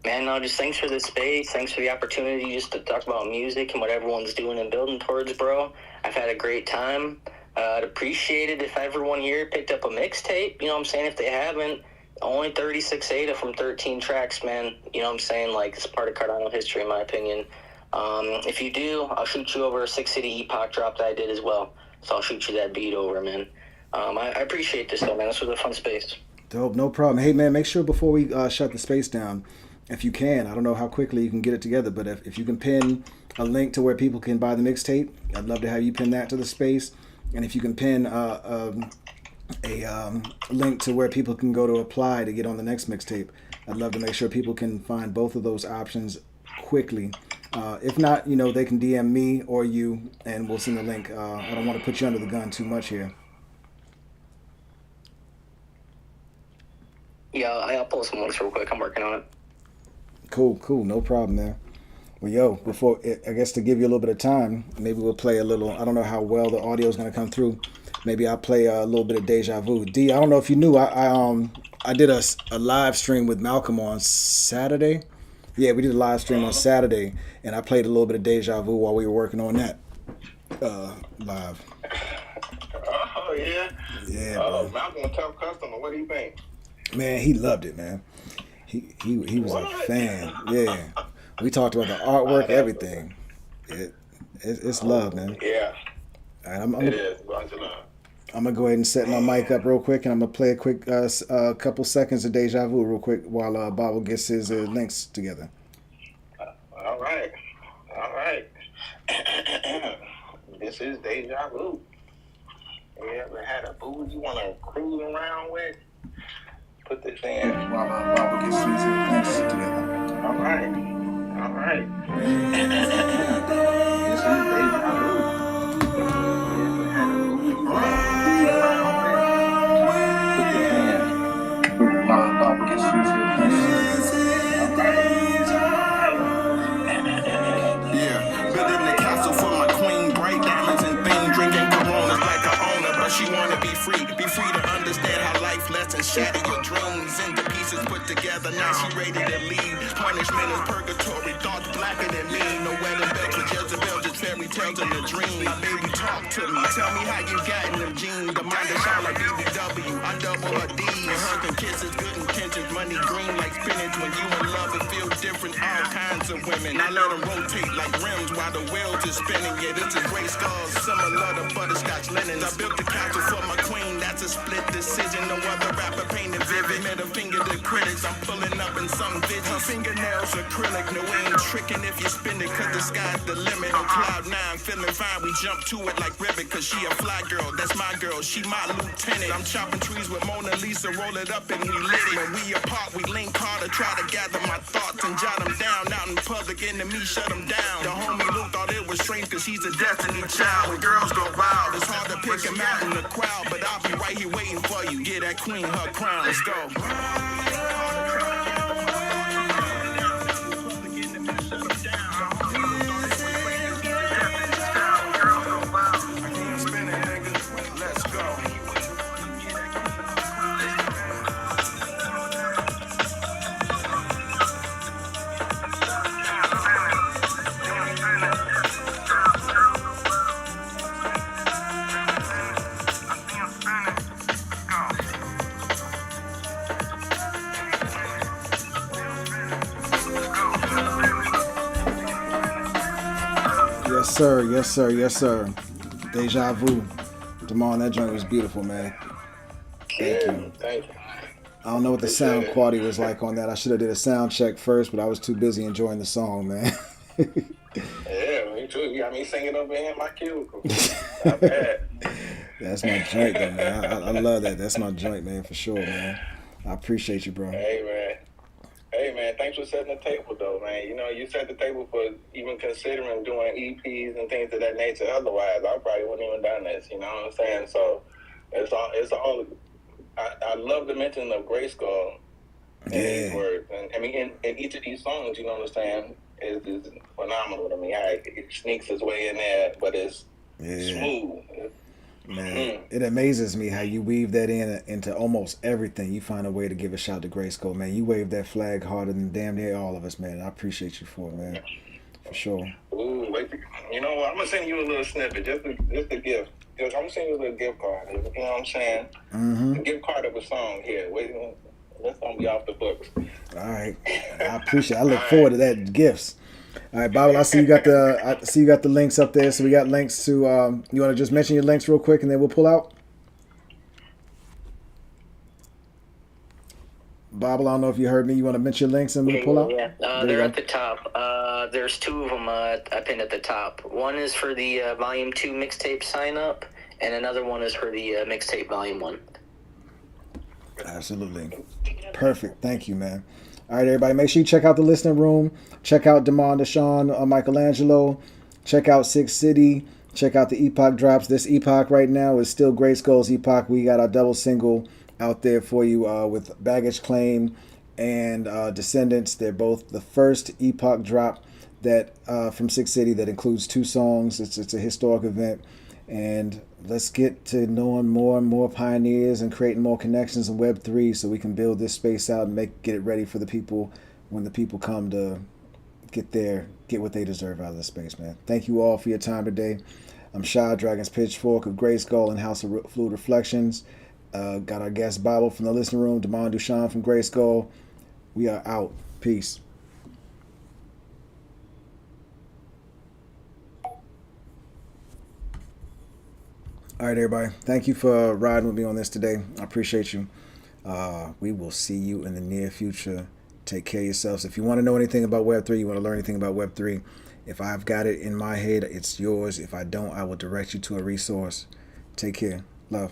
Man, no, just thanks for the space. Thanks for the opportunity just to talk about music and what everyone's doing and building towards, bro. I've had a great time. I'd appreciate it if everyone here picked up a mixtape. You know what I'm saying? If they haven't, only 36 ADA from 13 tracks, man. You know what I'm saying? Like, it's part of Cardano history, in my opinion. If you do, I'll shoot you over a Six City Epoch drop that I did as well. So I'll shoot you that beat over, man. I appreciate this, though, man. This was a fun space. Dope, no problem. Hey, man, make sure before we shut the space down, if you can, I don't know how quickly you can get it together, but if you can pin a link to where people can buy the mixtape, I'd love to have you pin that to the space. And if you can pin a link to where people can go to apply to get on the next mixtape, I'd love to make sure people can find both of those options quickly. If not, they can DM me or you, and we'll send the link. I don't want to put you under the gun too much here. Yeah, I'll pull some links real quick. I'm working on it. Cool. No problem, man. Well, before, I guess to give you a little bit of time, maybe we'll play a little, I don't know how well the audio is going to come through. Maybe I'll play a little bit of Deja Vu. D, I don't know if you knew, I did a live stream with Malcolm on Saturday. Yeah, we did a live stream on Saturday, and I played a little bit of Deja Vu while we were working on that live. Oh, yeah? Yeah, bro. Malcolm, a tough customer. What do you think? Man, he loved it, man. He was a fan. Yeah. We talked about the artwork, everything. It's love, man. Yeah. All right, It is. Bunch of love. I'm going to go ahead and set my mic up real quick, and I'm going to play a quick couple seconds of Deja Vu real quick while Bobble gets his links together. All right. This is Deja Vu. You ever had a boo you want to cruise around with? put this in. While we get pieces together. All right. This is Deja Vu. Put this in. While we get pieces. All right. Yeah, building the castle for my queen, bright diamonds and things, drinking Coronas like a owner, but she wanna be free to understand how life lessons shatter your dreams into pieces put together. Now she ready to leave. Punishment is purgatory, thoughts blacker than me. No wedding bells for Jezebel, just fairy tales in the dream. My baby, talk to me, tell me how you got in them jeans. The mind is shine like BBW, I double her D's. Hugs and kisses, good intentions, money green like spinach. When you in love, it feels different. All kinds of women, I let them rotate like rims while the wheels is spinning. Yeah, this is GRYSKLL, similar to butterscotch linens. I built the castle for my queen, that's a split decision. No other rapper painted vivid. Middle finger to critics, I'm pulling up in some vision. Her fingernails acrylic, no ain't tricking if you spin it, cause the sky's the limit. On cloud 9, feeling fine, we jump to it like Ribbit, cause she a fly girl, that's my girl, she my lieutenant. I'm chopping trees with Mona Lisa, roll it up and we lit it. When we apart, we link harder, try to gather my thoughts and jot them down. Out in public, enemy shut them down. The homie Luke thought it was strange, cause he's a destiny child. When girls go wild, it's hard to pick him out in the crowd, but I'll be right here waiting for you. Get that queen her crown, let's go. Yes, sir. Deja Vu. Damon, that joint was beautiful, man. Thank you. Thank you. I don't know what the sound quality was like on that. I should have did a sound check first, but I was too busy enjoying the song, man. Yeah, me too. You got me singing over here in my cubicle. Not bad. That's my joint, though, man. I love that. That's my joint, man, for sure, man. I appreciate you, bro. Hey, man, thanks for setting the table, though, man. You know, you set the table for even considering doing EPs and things of that nature. Otherwise, I probably wouldn't even done this, you know what I'm saying? So, it's all I love the mention of GRYSKLL in these words. And I mean, in each of these songs, you know what I'm saying, is phenomenal to me. How it sneaks its way in there, but it's smooth. Man, it amazes me how you weave that into almost everything. You find a way to give a shout to GRYSKLL, man. You wave that flag harder than damn near all of us, man. I appreciate you for it, man. For sure. Ooh, wait, you know what? I'm gonna send you a little snippet, just a gift. I'm gonna send you a little gift card. You know what I'm saying? A gift card of a song here. Wait, that's gonna be off the books. All right, I appreciate it. I look forward to that gifts. All right, Bible. I see you got the links up there. So we got links to. You want to just mention your links real quick, and then we'll pull out. Bible, I don't know if you heard me. You want to mention your links and we'll pull out? Yeah. They're at the top. There's two of them I pinned at the top. One is for the Volume 2 mixtape sign up, and another one is for the mixtape Volume 1. Absolutely. Perfect. Thank you, man. All right, everybody, make sure you check out the listening room. Check out Damon Deshawn, Michelangelo. Check out Six City. Check out the Epoch drops. This Epoch right now is still GRYSKLL's Epoch. We got our double single out there for you with Baggage Claim and Descendants. They're both the first Epoch drop that from Six City that includes 2 songs. It's a historic event. And let's get to knowing more and more pioneers and creating more connections in Web3 so we can build this space out and get it ready for the people when the people come to get what they deserve out of the space, man. Thank you all for your time today. I'm Shy Dragon's Pitchfork of GRYSKLL and House of Fluid Reflections. Got our guest Bible from the listening room, Damon Deshawn from GRYSKLL. We are out. Peace. All right, everybody. Thank you for riding with me on this today. I appreciate you. We will see you in the near future. Take care of yourselves. If you want to know anything about Web3, you want to learn anything about Web3, if I've got it in my head, it's yours. If I don't, I will direct you to a resource. Take care. Love.